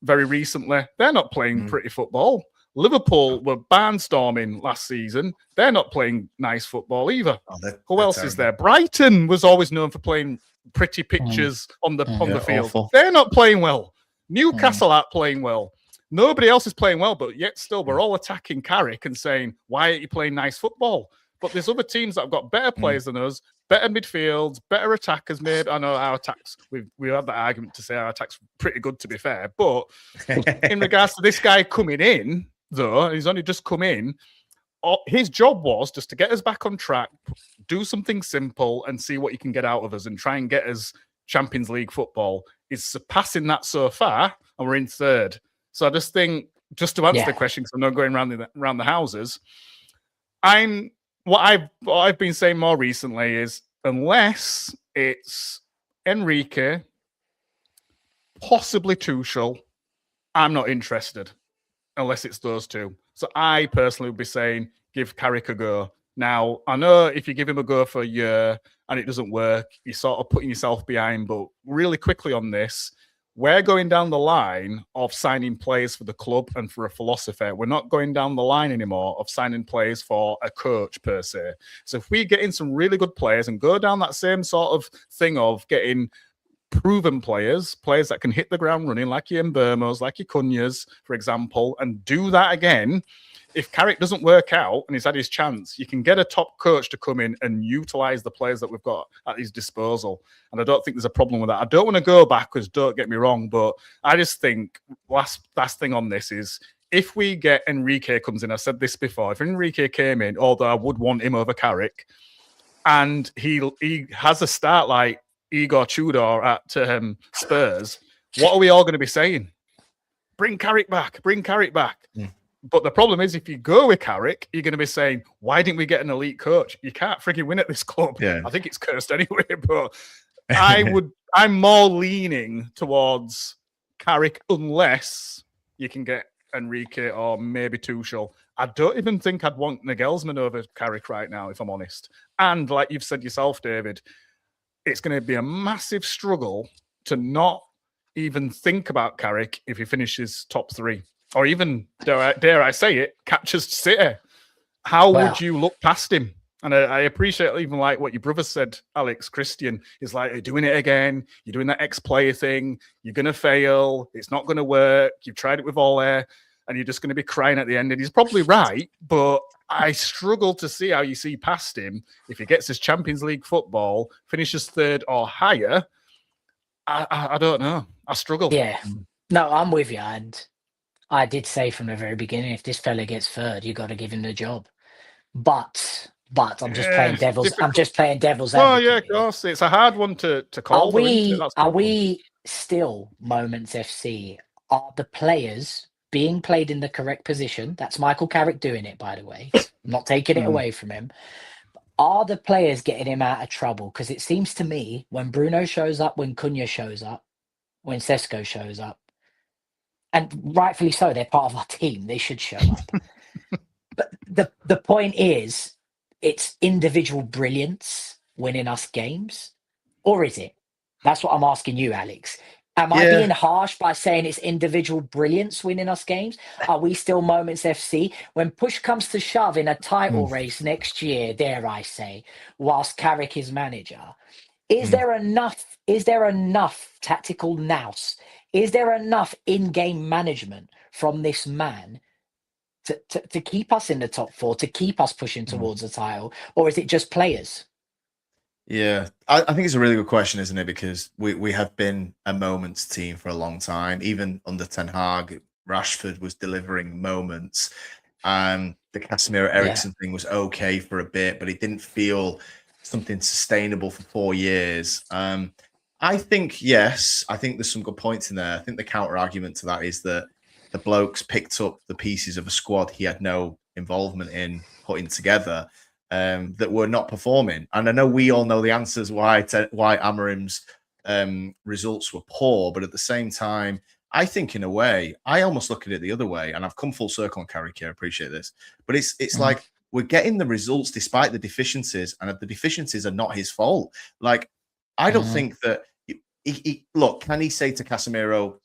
[SPEAKER 2] very recently. They're not playing pretty football. Liverpool were barnstorming last season. They're not playing nice football either. Who else is there? Brighton was always known for playing pretty pictures on the field. Awful. They're not playing well. Newcastle aren't playing well. Nobody else is playing well, but yet still we're all attacking Carrick and saying, why aren't you playing nice football? But there's other teams that have got better players than us, better midfields, better attackers. Maybe I know our attacks. We had that argument to say our attacks pretty good, to be fair. But in regards to this guy coming in, though, he's only just come in. His job was just to get us back on track, do something simple, and see what he can get out of us, and try and get us Champions League football. He's surpassing that so far, and we're in third. So I just think, just to answer the question, because I'm not going around the houses, What I've been saying more recently is, unless it's Enrique, possibly Tuchel, I'm not interested. Unless it's those two. So I personally would be saying, give Carrick a go. Now, I know if you give him a go for a year and it doesn't work, you're sort of putting yourself behind. But really quickly on this, we're going down the line of signing players for the club and for a philosophy. We're not going down the line anymore of signing players for a coach per se. So if we get in some really good players and go down that same sort of thing of getting proven players that can hit the ground running, like your Mbermos, like your Cunhas, for example, and do that again. If Carrick doesn't work out and he's had his chance, you can get a top coach to come in and utilize the players that we've got at his disposal. And I don't think there's a problem with that. I don't want to go backwards, don't get me wrong, but I just think last thing on this is if we get Enrique comes in, I said this before, if Enrique came in, although I would want him over Carrick, and he has a start like Igor Tudor at Spurs, what are we all going to be saying? Bring Carrick back, bring Carrick back.
[SPEAKER 3] Mm.
[SPEAKER 2] But the problem is, if you go with Carrick, you're going to be saying, why didn't we get an elite coach? You can't freaking win at this club.
[SPEAKER 3] Yeah.
[SPEAKER 2] I think it's cursed anyway, but I'm more leaning towards Carrick unless you can get Enrique or maybe Tuchel. I don't even think I'd want Nagelsmann over Carrick right now, if I'm honest. And like you've said yourself, David, it's going to be a massive struggle to not even think about Carrick if he finishes top 3. Or even, dare I say it, catches City. How would you look past him? And I appreciate even like what your brother said, Alex Christian, is like, you're doing it again. You're doing that ex-player thing. You're going to fail. It's not going to work. You've tried it with Ole, and you're just going to be crying at the end. And he's probably right, but I struggle to see how you see past him if he gets his Champions League football, finishes 3rd or higher. I don't know. I struggle.
[SPEAKER 1] Yeah. No, I'm with you. And I did say from the very beginning, if this fella gets 3rd, you got to give him the job. But I'm just playing devil's.
[SPEAKER 2] Difficult.
[SPEAKER 1] I'm just playing devil's
[SPEAKER 2] Oh
[SPEAKER 1] advocate.
[SPEAKER 2] yeah, of course. It's a hard one to call.
[SPEAKER 1] Are we still Moments FC? Are the players being played in the correct position? That's Michael Carrick doing it, by the way. I'm not taking it away from him. Are the players getting him out of trouble? Because it seems to me when Bruno shows up, when Cunha shows up, when SESKO shows up, and rightfully so, they're part of our team. They should show up. But the point is, it's individual brilliance winning us games, or is it? That's what I'm asking you, Alex. Am I being harsh by saying it's individual brilliance winning us games? Are we still Moments FC? When push comes to shove in a title race next year, dare I say, whilst Carrick is manager, is there enough tactical nous? Is there enough in-game management from this man to keep us in the top 4, to keep us pushing towards the title? Or is it just players?
[SPEAKER 3] Yeah, I think it's a really good question, isn't it? Because we have been a moments team for a long time. Even under Ten Hag, Rashford was delivering moments. The Casemiro Eriksson thing was okay for a bit, but it didn't feel something sustainable for 4 years. I think, yes, I think there's some good points in there. I think the counter argument to that is that the blokes picked up the pieces of a squad he had no involvement in putting together. That were not performing, and I know we all know the answers why Amarim's results were poor, but at the same time, I think in a way, I almost look at it the other way, and I've come full circle on Carrick here. I appreciate this, but it's like we're getting the results despite the deficiencies, and the deficiencies are not his fault. Like I don't think that. Look, can he say to Casemiro,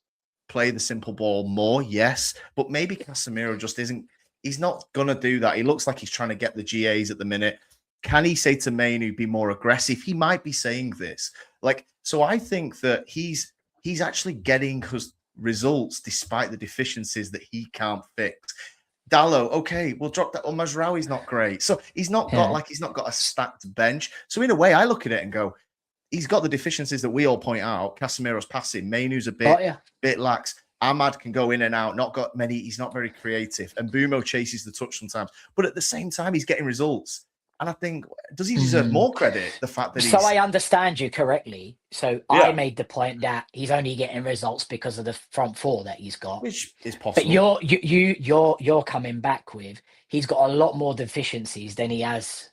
[SPEAKER 3] play the simple ball more? Yes, but maybe Casemiro just isn't. He's not going to do that. He looks like he's trying to get the GAs at the minute. Can he say to Mainu, be more aggressive? He might be saying this. So I think that he's actually getting results despite the deficiencies that he can't fix. Dallo, okay, we'll drop that. Mazraoui's not great. So he's not got a stacked bench. So in a way, I look at it and go, he's got the deficiencies that we all point out. Casemiro's passing. Mainu's a bit lax. Ahmad can go in and out, not got many. He's not very creative. And Bumo chases the touch sometimes. But at the same time, he's getting results. And I think, does he deserve more credit? The fact that
[SPEAKER 1] So I understand you correctly. So I made the point that he's only getting results because of the front 4 that he's got.
[SPEAKER 3] Which is possible.
[SPEAKER 1] But you're coming back with, he's got a lot more deficiencies than he has.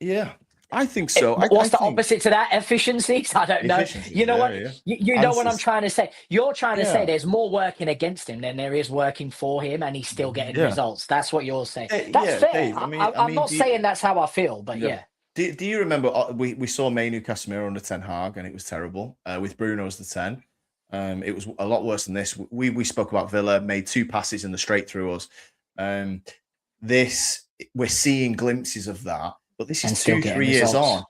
[SPEAKER 3] Yeah. I think so.
[SPEAKER 1] What's the opposite to that? Efficiencies? I don't know. You know what?
[SPEAKER 3] Yeah.
[SPEAKER 1] You know what I'm trying to say. You're trying to say there's more working against him than there is working for him, and he's still getting results. That's what you're saying. That's fair. Dave, I'm not saying that's how I feel, but
[SPEAKER 3] Do you remember we saw Mainu Casemiro under Ten Hag, and it was terrible with Bruno as the 10. It was a lot worse than this. We spoke about Villa, made 2 passes in the straight through us. This we're seeing glimpses of that, but this is 2-3 years on.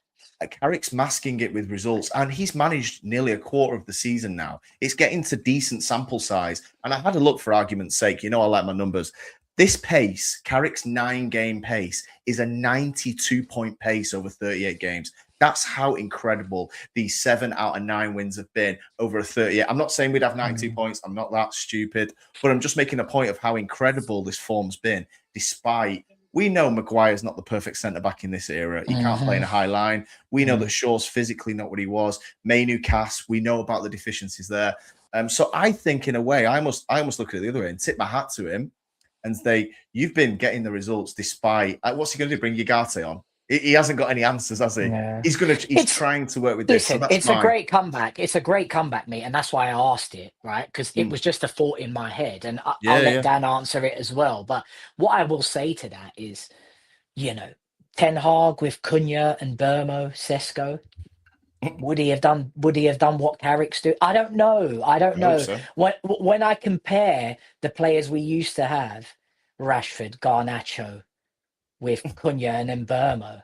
[SPEAKER 3] Carrick's masking it with results, and he's managed nearly a quarter of the season now. It's getting to decent sample size, and I had a look for argument's sake. You know, I like my numbers. This pace, Carrick's 9-game pace, is a 92-point pace over 38 games. That's how incredible these 7 out of 9 wins have been over a 38. I'm not saying we'd have 92 points. I'm not that stupid, but I'm just making a point of how incredible this form's been, despite we know Maguire's not the perfect centre-back in this era. He can't play in a high line. We know that Shaw's physically not what he was. Mainu, Cass, we know about the deficiencies there. So I think, in a way, I must look at it the other way and tip my hat to him and say, you've been getting the results despite... what's he going to do, bring Ugarte on? He hasn't got any answers, has he? Yeah. He's trying to work with this.
[SPEAKER 1] Listen, it's a great comeback. It's a great comeback, mate, and that's why I asked it, right? Because it was just a thought in my head, and I'll let Dan answer it as well. But what I will say to that is, you know, Ten Hag with Cunha and Burmo, SESKO, would he have done what Carrick's do? I don't know. I don't know. So. When I compare the players we used to have, Rashford, Garnacho, with Cunha and Burmo,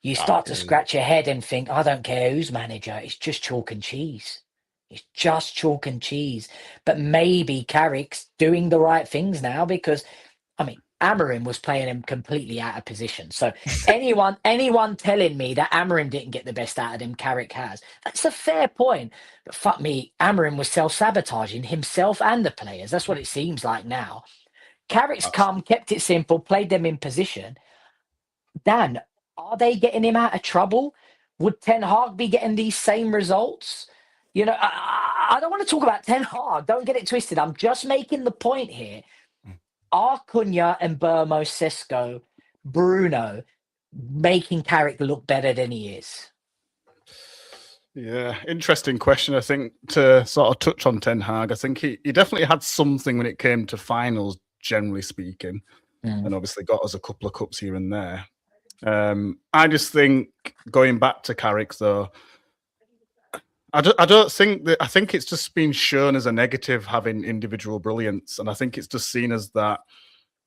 [SPEAKER 1] you start to scratch your head and think, I don't care who's manager, it's just chalk and cheese. It's just chalk and cheese. But maybe Carrick's doing the right things now because, I mean, Amorim was playing him completely out of position. So anyone telling me that Amorim didn't get the best out of him, Carrick has, that's a fair point. But fuck me, Amorim was self-sabotaging himself and the players. That's what it seems like now. Carrick's come, kept it simple, played them in position. Dan, are they getting him out of trouble? Would Ten Hag be getting these same results? You know, I don't want to talk about Ten Hag. Don't get it twisted. I'm just making the point here. Are Cunha and Burmo, SESKO, Bruno making Carrick look better than he is?
[SPEAKER 2] Yeah, interesting question. I think to sort of touch on Ten Hag, I think he definitely had something when it came to finals, generally speaking, and obviously got us a couple of cups here and there. I just think going back to Carrick, though, I don't think that. I think it's just been shown as a negative having individual brilliance, and I think it's just seen as that.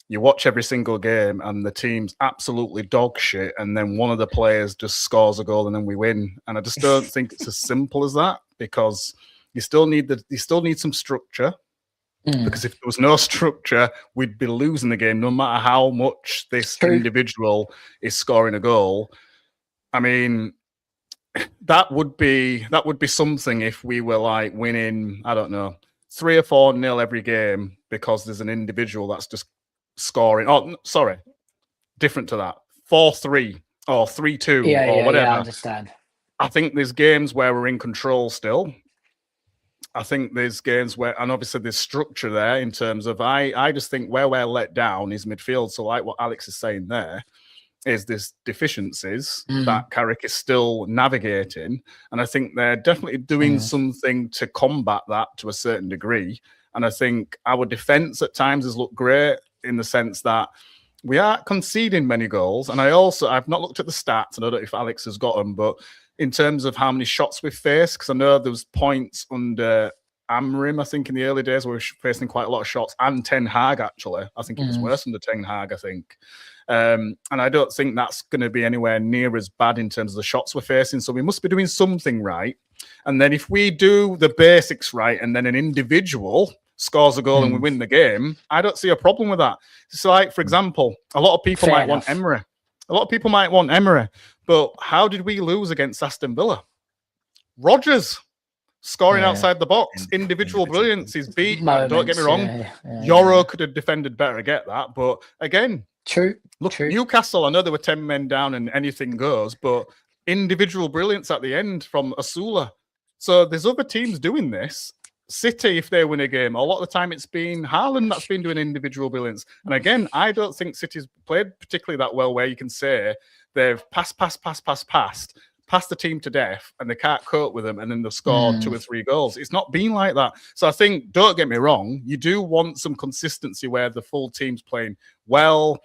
[SPEAKER 2] You watch every single game and the team's absolutely dog shit, and then one of the players just scores a goal and then we win. And I just don't think it's as simple as that, because you still need some structure. Because if there was no structure, we'd be losing the game no matter how much this individual is scoring a goal. I mean, that would be something if we were like winning, I don't know, 3 or 4-0 every game because there's an individual that's just scoring. Oh, sorry, different to that. 4-3 or 3-2 or whatever.
[SPEAKER 1] Yeah, I understand.
[SPEAKER 2] I think there's games where we're in control still. I think there's games where, and obviously there's structure there in terms of, I just think where we're let down is midfield. So like what Alex is saying there, is this deficiencies that Carrick is still navigating. And I think they're definitely doing something to combat that to a certain degree. And I think our defence at times has looked great in the sense that we aren't conceding many goals. And I've not looked at the stats, and I don't know if Alex has got them, but in terms of how many shots we've faced, because I know there was points under Amorim, I think, in the early days where we were facing quite a lot of shots, and Ten Hag, actually. I think it was worse under Ten Hag, I think. And I don't think that's going to be anywhere near as bad in terms of the shots we're facing. So we must be doing something right. And then if we do the basics right, and then an individual scores a goal and we win the game, I don't see a problem with that. So, like, for example, a lot of people might want Emery. A lot of people might want Emery. But how did we lose against Aston Villa? Rodgers scoring outside the box, individual brilliance. He's beat. Don't get me wrong. Yoro could have defended better, I get that. But again, look, Newcastle, I know there were 10 men down and anything goes, but individual brilliance at the end from Asula. So there's other teams doing this. City, if they win a game, a lot of the time it's been Haaland that's been doing individual brilliance. And again, I don't think City's played particularly that well where you can say they've passed the team to death and they can't cope with them, and then they've scored 2 or 3 goals. It's not been like that. So I think, don't get me wrong, you do want some consistency where the full team's playing well,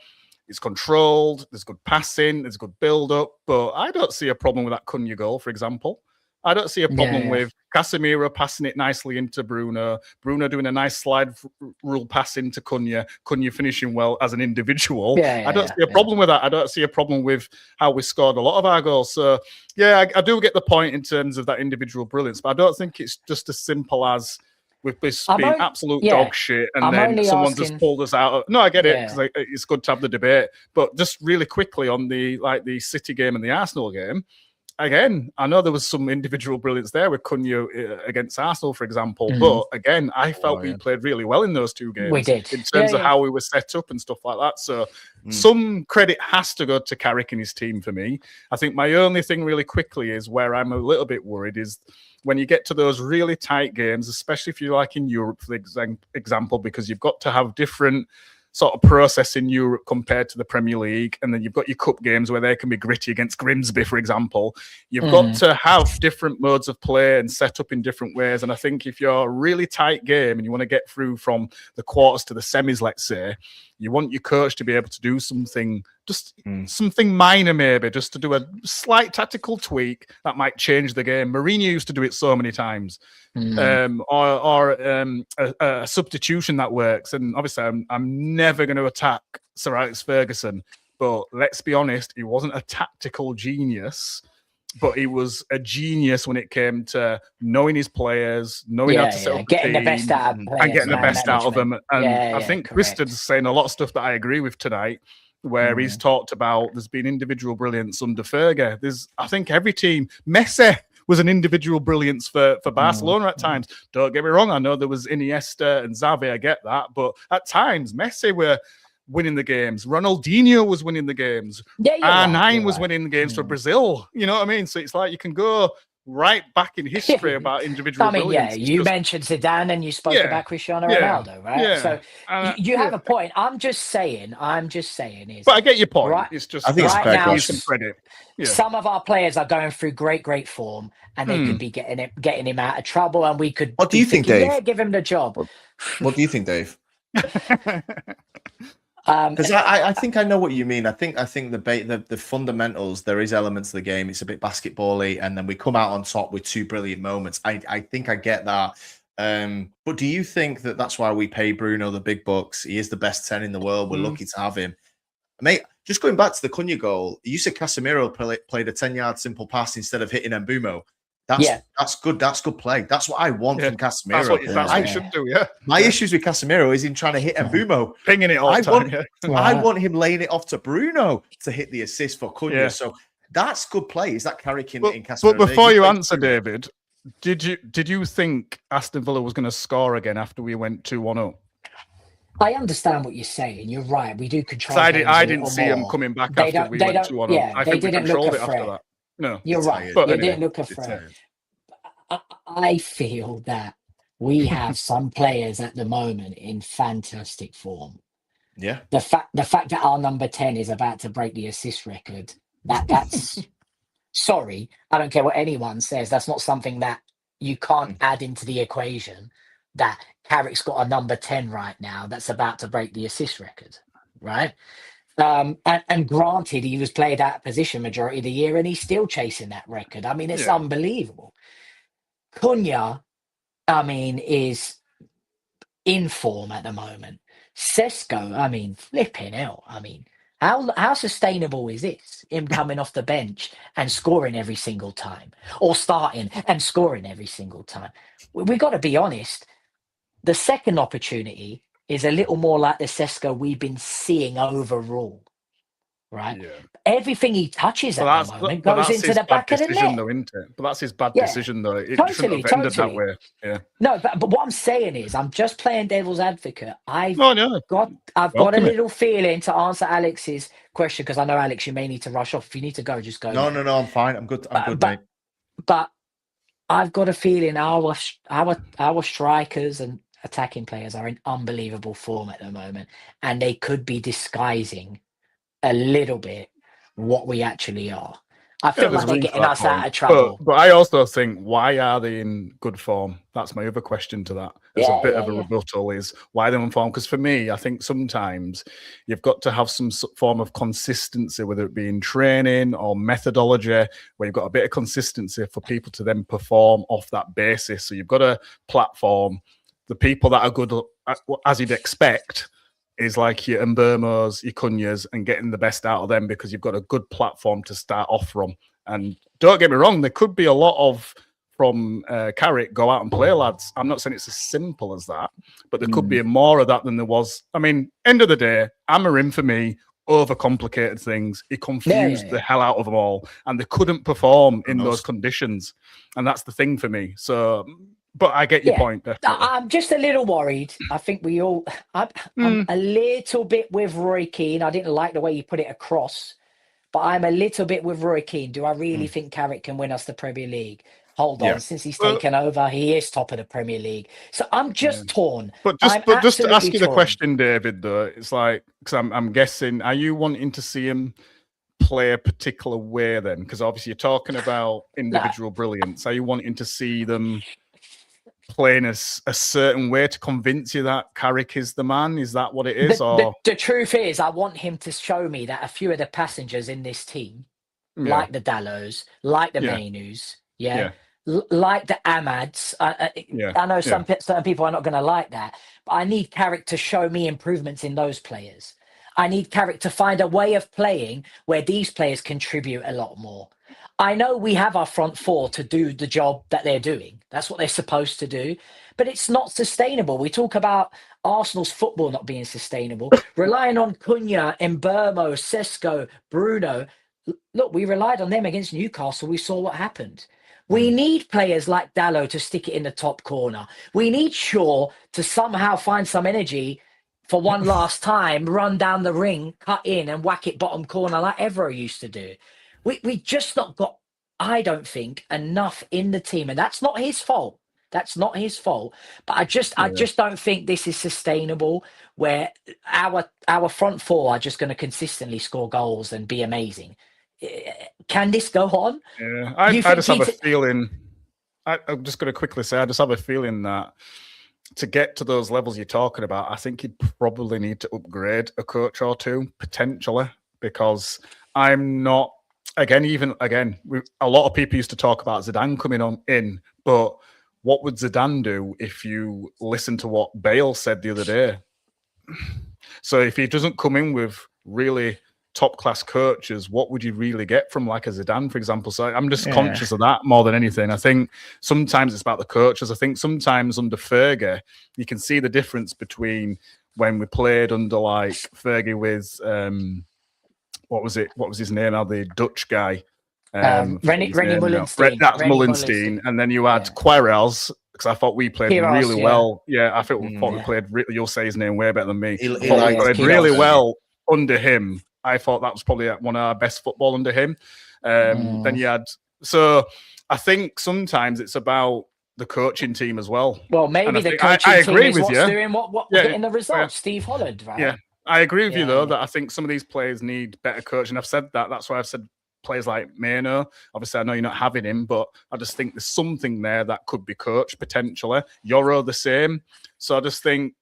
[SPEAKER 2] it's controlled, there's good passing, there's good build-up, but I don't see a problem with that Cunha goal, for example. I don't see a problem
[SPEAKER 1] Yeah.
[SPEAKER 2] with Casemiro passing it nicely into Bruno, Bruno doing a nice slide rule pass into Cunha, Cunha finishing well as an individual. I don't see a problem with that. I don't see a problem with how we scored a lot of our goals. So, yeah, I do get the point in terms of that individual brilliance, but I don't think it's just as simple as we've been absolute dog shit and then someone just pulled us out. No, I get it, because it's good to have the debate. But just really quickly on the City game and the Arsenal game, again, I know there was some individual brilliance there with Cunha against Arsenal, for example. But again, I felt we played really well in those two games.
[SPEAKER 1] We did.
[SPEAKER 2] In terms of how we were set up and stuff like that. So some credit has to go to Carrick and his team for me. I think my only thing really quickly is where I'm a little bit worried is when you get to those really tight games, especially if you're like in Europe, for example, because you've got to have different sort of process in Europe compared to the Premier League. And then you've got your cup games where they can be gritty against Grimsby, for example. You've got to have different modes of play and set up in different ways. And I think if you're a really tight game and you want to get through from the quarters to the semis, let's say, you want your coach to be able to do something, just something minor maybe, just to do a slight tactical tweak that might change the game. Mourinho used to do it so many times. Or a substitution that works. And obviously, I'm never going to attack Sir Alex Ferguson, but let's be honest, he wasn't a tactical genius, but he was a genius when it came to knowing his players, knowing how to set up
[SPEAKER 1] getting
[SPEAKER 2] the
[SPEAKER 1] the best out of players,
[SPEAKER 2] and getting the best out of them. And I think
[SPEAKER 1] correct.
[SPEAKER 2] Christen's saying a lot of stuff that I agree with tonight, where he's talked about there's been individual brilliance under Fergie. I think every team, Messi was an individual brilliance for Barcelona at times. Don't get me wrong, I know there was Iniesta and Xavi, I get that, but at times Messi were winning the games. Ronaldinho was winning the games. R9 was winning the games for Brazil. You know what I mean? So it's like you can go right back in history about individual brilliance.
[SPEAKER 1] You mentioned Zidane and you spoke about Cristiano Ronaldo, right?
[SPEAKER 2] Yeah.
[SPEAKER 1] So you have a point. I'm just saying is.
[SPEAKER 2] But I get your point.
[SPEAKER 1] Right,
[SPEAKER 2] it's just
[SPEAKER 3] I think
[SPEAKER 1] right now,
[SPEAKER 2] some credit.
[SPEAKER 1] Some of our players are going through great form, and they could be getting him out of trouble, and we could.
[SPEAKER 3] What do you think, Dave?
[SPEAKER 1] Yeah, give him the job.
[SPEAKER 3] What do you think, Dave? Because I think I know what you mean. I think the fundamentals, there is elements of the game. It's a bit basketball-y, and then we come out on top with two brilliant moments. I think I get that. But do you think that that's why we pay Bruno the big bucks? He is the best 10 in the world. We're lucky to have him. Mate, just going back to the Cunha goal, you said Casemiro played a 10-yard simple pass instead of hitting Mbumo. That's good. That's good play. That's what I want from Casemiro.
[SPEAKER 2] That's what you should do,
[SPEAKER 3] My issues with Casemiro is him trying to hit Mbumo.
[SPEAKER 2] Pinging it all the time.
[SPEAKER 3] I want him laying it off to Bruno to hit the assist for Cunha. So that's good play. Is that Carrick in Casemiro?
[SPEAKER 2] But before you answer, David, did you think Aston Villa was going to score again after we went 2-1 up?
[SPEAKER 1] I understand what you're saying. You're right. We do control.
[SPEAKER 2] I didn't see them coming back after we went 2-1 up. I think we controlled it after that. No,
[SPEAKER 1] you're right. You didn't look afraid. I feel that we have some players at the moment in fantastic form.
[SPEAKER 3] Yeah.
[SPEAKER 1] The fact that our number 10 is about to break the assist record, that's sorry, I don't care what anyone says. That's not something that you can't add into the equation. That Carrick's got a number 10 right now that's about to break the assist record, right? And granted, he was played out of position majority of the year, and he's still chasing that record. I mean, it's unbelievable. Cunha, I mean, is in form at the moment. SESKO, I mean, flipping hell. I mean, how sustainable is this? Him coming off the bench and scoring every single time, or starting and scoring every single time. We got to be honest. The second opportunity is a little more like the SESKO we've been seeing overall, right? Yeah. Everything he touches at the moment goes into the back of the net.
[SPEAKER 2] Though, isn't it? But that's his bad decision, though. It
[SPEAKER 1] totally.
[SPEAKER 2] That way. Yeah.
[SPEAKER 1] No, but what I'm saying is, I'm just playing devil's advocate. I've got a little feeling to answer Alex's question, because I know, Alex, you may need to rush off. If you need to go, just go.
[SPEAKER 3] No, I'm fine. I'm good. Mate.
[SPEAKER 1] But I've got a feeling our strikers and attacking players are in unbelievable form at the moment, and they could be disguising a little bit what we actually are. I feel
[SPEAKER 2] there's
[SPEAKER 1] like they're
[SPEAKER 2] room for
[SPEAKER 1] getting
[SPEAKER 2] that
[SPEAKER 1] us
[SPEAKER 2] point.
[SPEAKER 1] out of trouble.
[SPEAKER 2] But I also think, why are they in good form? That's my other question to that. As a bit of a rebuttal is, why they're in form? Because for me, I think sometimes you've got to have some form of consistency, whether it be in training or methodology, where you've got a bit of consistency for people to then perform off that basis. So you've got a platform. The people that are good, as you'd expect, is like your Mbermos, your Cunyas, and getting the best out of them because you've got a good platform to start off from. And don't get me wrong, there could be a lot of from Carrick go out and play, lads. I'm not saying it's as simple as that, but there could be more of that than there was. I mean, end of the day, Amarim for me overcomplicated things. He confused the hell out of them all, and they couldn't perform in those conditions. And that's the thing for me. So, but I get your point. Definitely.
[SPEAKER 1] I'm just a little worried. I think we all. I'm a little bit with Roy Keane. I didn't like the way you put it across, but I'm a little bit with Roy Keane. Do I really think Carrick can win us the Premier League? Hold on, since he's taken over, he is top of the Premier League. So I'm just torn.
[SPEAKER 2] But just to ask you the question, David, though, it's like, because I'm guessing, are you wanting to see him play a particular way then? Because obviously you're talking about individual brilliance. Are you wanting to see them playing a certain way to convince you that Carrick is the man? Is that what it is?
[SPEAKER 1] The truth is, I want him to show me that a few of the passengers in this team, like the Dallos, like the Mainus, like the Amads. I know certain people are not going to like that, but I need Carrick to show me improvements in those players. I need Carrick to find a way of playing where these players contribute a lot more. I know we have our front four to do the job that they're doing. That's what they're supposed to do. But it's not sustainable. We talk about Arsenal's football not being sustainable, relying on Cunha, Mbermo, SESKO, Bruno. Look, we relied on them against Newcastle. We saw what happened. We need players like Dallo to stick it in the top corner. We need Shaw to somehow find some energy for one last time, run down the ring, cut in and whack it bottom corner like Evra used to do. We just not got, I don't think, enough in the team. And that's not his fault. That's not his fault. But I just don't think this is sustainable where our front four are just going to consistently score goals and be amazing. Can this go on?
[SPEAKER 2] Yeah, I just have a feeling. I'm just going to quickly say, I just have a feeling that to get to those levels you're talking about, I think you'd probably need to upgrade a coach or two, potentially, because I'm not, a lot of people used to talk about Zidane coming in, but what would Zidane do if you listen to what Bale said the other day? So if he doesn't come in with really top-class coaches, what would you really get from like a Zidane, for example? So I'm just conscious of that more than anything. I think sometimes it's about the coaches. I think sometimes under Fergie, you can see the difference between when we played under like Fergie with what was his name now? The Dutch guy.
[SPEAKER 1] Rennie Mullenstein.
[SPEAKER 2] That's Mullenstein. And then you had Quarels, because I thought we played really well. Yeah, I thought we played, you'll say his name way better than me. We played really well under him. I thought that was probably one of our best football under him. Then you had, so I think sometimes it's about the coaching team as well.
[SPEAKER 1] Well, maybe the coaching team is what's doing what getting the results. Steve Holland, right?
[SPEAKER 2] Yeah, I agree with you though that I think some of these players need better coaching. I've said that. That's why I've said players like Mano. Obviously, I know you're not having him, but I just think there's something there that could be coached potentially. Euro the same. So I just think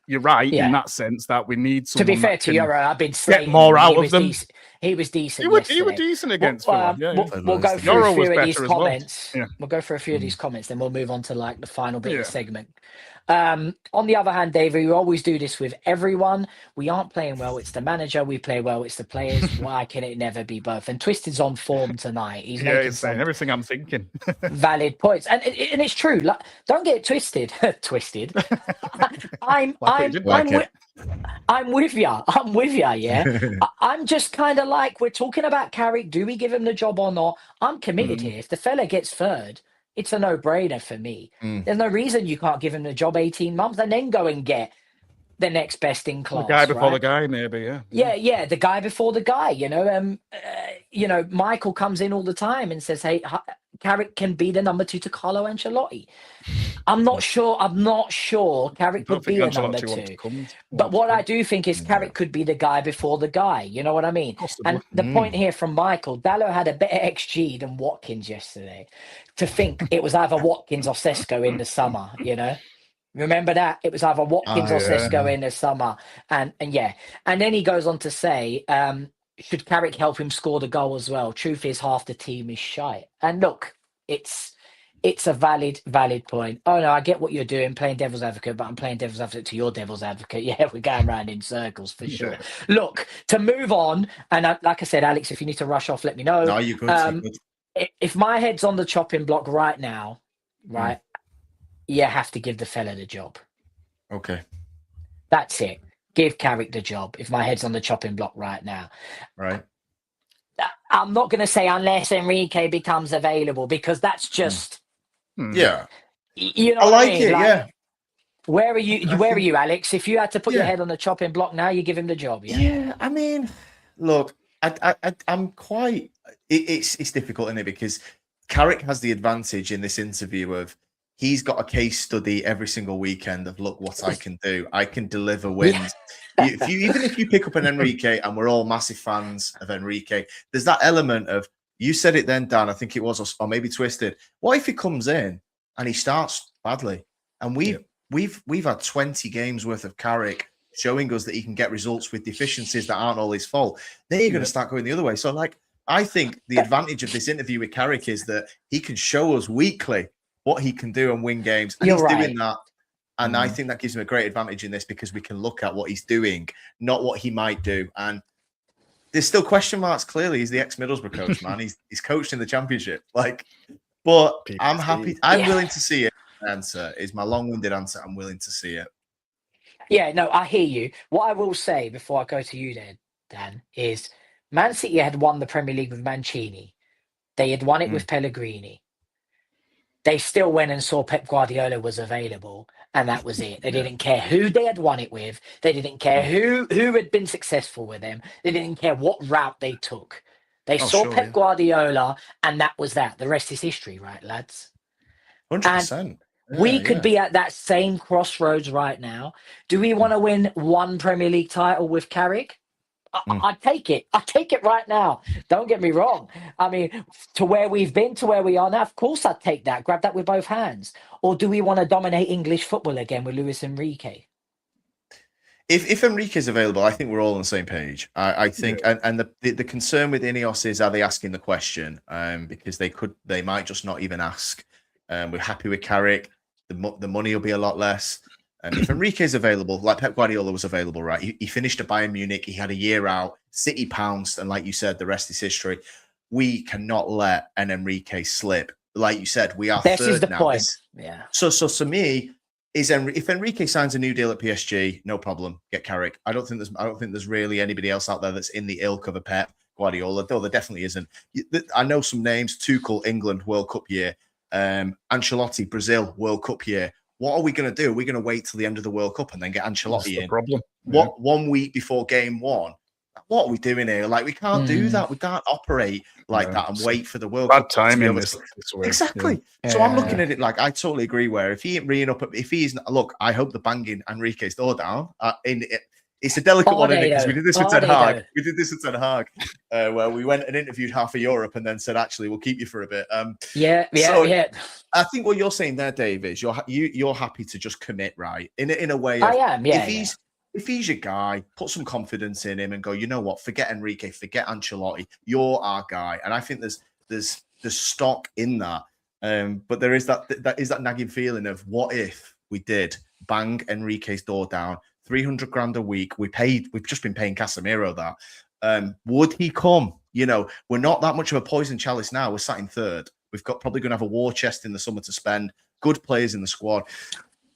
[SPEAKER 2] you're right in that sense that we need someone.
[SPEAKER 1] To be fair to Euro, I've been saying
[SPEAKER 2] get more out of them.
[SPEAKER 1] He was decent.
[SPEAKER 2] He was decent against Villa.
[SPEAKER 1] We'll go through a few of these comments.
[SPEAKER 2] Well.
[SPEAKER 1] We'll go through a few of these comments, then we'll move on to like the final bit of the segment. On the other hand, David, we always do this with everyone. We aren't playing well. It's the manager. We play well. It's the players. Why can it never be both? And Twisted's on form tonight. He's
[SPEAKER 2] saying everything I'm thinking.
[SPEAKER 1] Valid points, and it's true. Like, don't get it twisted. I'm with you. I'm with you. Yeah. I'm just kind of like, we're talking about Carrick. Do we give him the job or not? I'm committed here. If the fella gets third, it's a no-brainer for me. There's no reason you can't give him the job 18 months and then go and get the next best in class.
[SPEAKER 2] The guy before the guy, maybe,
[SPEAKER 1] Yeah, the guy before the guy, Michael comes in all the time and says, hey, Carrick can be the number 2 to Carlo Ancelotti. I'm not sure Carrick would be a number 2. But what I do think is Carrick could be the guy before the guy. You know what I mean?
[SPEAKER 2] Possibly.
[SPEAKER 1] And the point here from Michael, Dallo had a better XG than Watkins yesterday. To think it was either Watkins or SESKO in the summer, you know? Remember that? It was either Watkins or SESKO in the summer. And yeah. And then he goes on to say, should Carrick help him score the goal as well? Truth is, half the team is shite. And look, it's a valid point. Oh no, I get what you're doing, playing devil's advocate, but I'm playing devil's advocate to your devil's advocate. Yeah, we're going around in circles for sure. Look, to move on, and like I said, Alex, if you need to rush off, let me know.
[SPEAKER 3] No, you're good.
[SPEAKER 1] If my head's on the chopping block right now, right, you have to give the fella the job.
[SPEAKER 3] Okay.
[SPEAKER 1] That's it. Give Carrick the job if my head's on the chopping block right now.
[SPEAKER 3] Right.
[SPEAKER 1] I'm not going to say unless Enrique becomes available, because that's just...
[SPEAKER 3] Yeah.
[SPEAKER 1] You know
[SPEAKER 3] I
[SPEAKER 1] what
[SPEAKER 3] like
[SPEAKER 1] I mean?
[SPEAKER 3] it, yeah.
[SPEAKER 1] Where are you, Alex? If you had to put your head on the chopping block now, you give him the job,
[SPEAKER 3] Yeah, I mean, look, I'm quite... It's difficult, isn't it? Because Carrick has the advantage in this interview of he's got a case study every single weekend of, look what I can do. I can deliver wins. Even if you pick up an Enrique, and we're all massive fans of Enrique, there's that element of, you said it then, Dan, I think it was, or maybe Twisted. What if he comes in and he starts badly? And we've had 20 games worth of Carrick showing us that he can get results with deficiencies that aren't all his fault. Then you're going to start going the other way. So, like, I think the advantage of this interview with Carrick is that he can show us weekly what he can do and win games. And he's doing that. And I think that gives him a great advantage in this, because we can look at what he's doing, not what he might do. And there's still question marks. Clearly, he's the ex-Middlesbrough coach, man. He's coached in the Championship. Like, but I'm happy. I'm willing to see it. Answer is my long-winded answer. I'm willing to see it.
[SPEAKER 1] Yeah, no, I hear you. What I will say before I go to you then, Dan, is Man City had won the Premier League with Mancini. They had won it with Pellegrini. They still went and saw Pep Guardiola was available, and that was it. They didn't care who they had won it with. They didn't care who had been successful with them. They didn't care what route they took. They saw Pep Guardiola, and that was that. The rest is history, right, lads?
[SPEAKER 3] 100%.
[SPEAKER 1] We could be at that same crossroads right now. Do we want to win one Premier League title with Carrick? I'd take it. I'd take it right now. Don't get me wrong. I mean, to where we've been, to where we are now, of course I'd take that. Grab that with both hands. Or do we want to dominate English football again with Luis Enrique?
[SPEAKER 3] If Enrique's available, I think we're all on the same page. I think, and the concern with Ineos is, are they asking the question? Because they might just not even ask. We're happy with Carrick. The money will be a lot less. If Enrique's available, like Pep Guardiola was available, right? He finished at Bayern Munich. He had a year out. City pounced, and like you said, the rest is history. We cannot let an Enrique slip. Like you said, we are
[SPEAKER 1] this
[SPEAKER 3] third
[SPEAKER 1] is the
[SPEAKER 3] now.
[SPEAKER 1] point. Yeah.
[SPEAKER 3] So to me, if Enrique signs a new deal at PSG, no problem. Get Carrick. I don't think there's really anybody else out there that's in the ilk of a Pep Guardiola. Though there definitely isn't. I know some names: Tuchel, England, World Cup year. Ancelotti, Brazil, World Cup year. What are we going to do? Are we going to wait till the end of the World Cup and then get Ancelotti in?
[SPEAKER 2] Problem.
[SPEAKER 3] What 1 week before game one? What are we doing here? Like, we can't do that. We can't operate like that and wait for the World Cup.
[SPEAKER 2] Bad timing.
[SPEAKER 3] Exactly. Yeah. So I'm looking at it like, I totally agree. Where if he ain't ringing up, if he's not, look, I hope the banging Enrique's door down. It's a delicate one, isn't it? Because we did this with Ten Hag. We did this with Ten Hag, where we went and interviewed half of Europe and then said, actually, we'll keep you for a bit.
[SPEAKER 1] Yeah.
[SPEAKER 3] I think what you're saying there, Dave, is you're happy to just commit, right? In a way.
[SPEAKER 1] I am. Yeah.
[SPEAKER 3] If he's your guy, put some confidence in him and go, you know what? Forget Enrique, forget Ancelotti. You're our guy, and I think there's stock in that. But there is that nagging feeling of, what if we did bang Enrique's door down? 300 grand a week. We've just been paying Casemiro that. Would he come? You know, we're not that much of a poison chalice now. We're sat in third. We've got probably going to have a war chest in the summer to spend. Good players in the squad.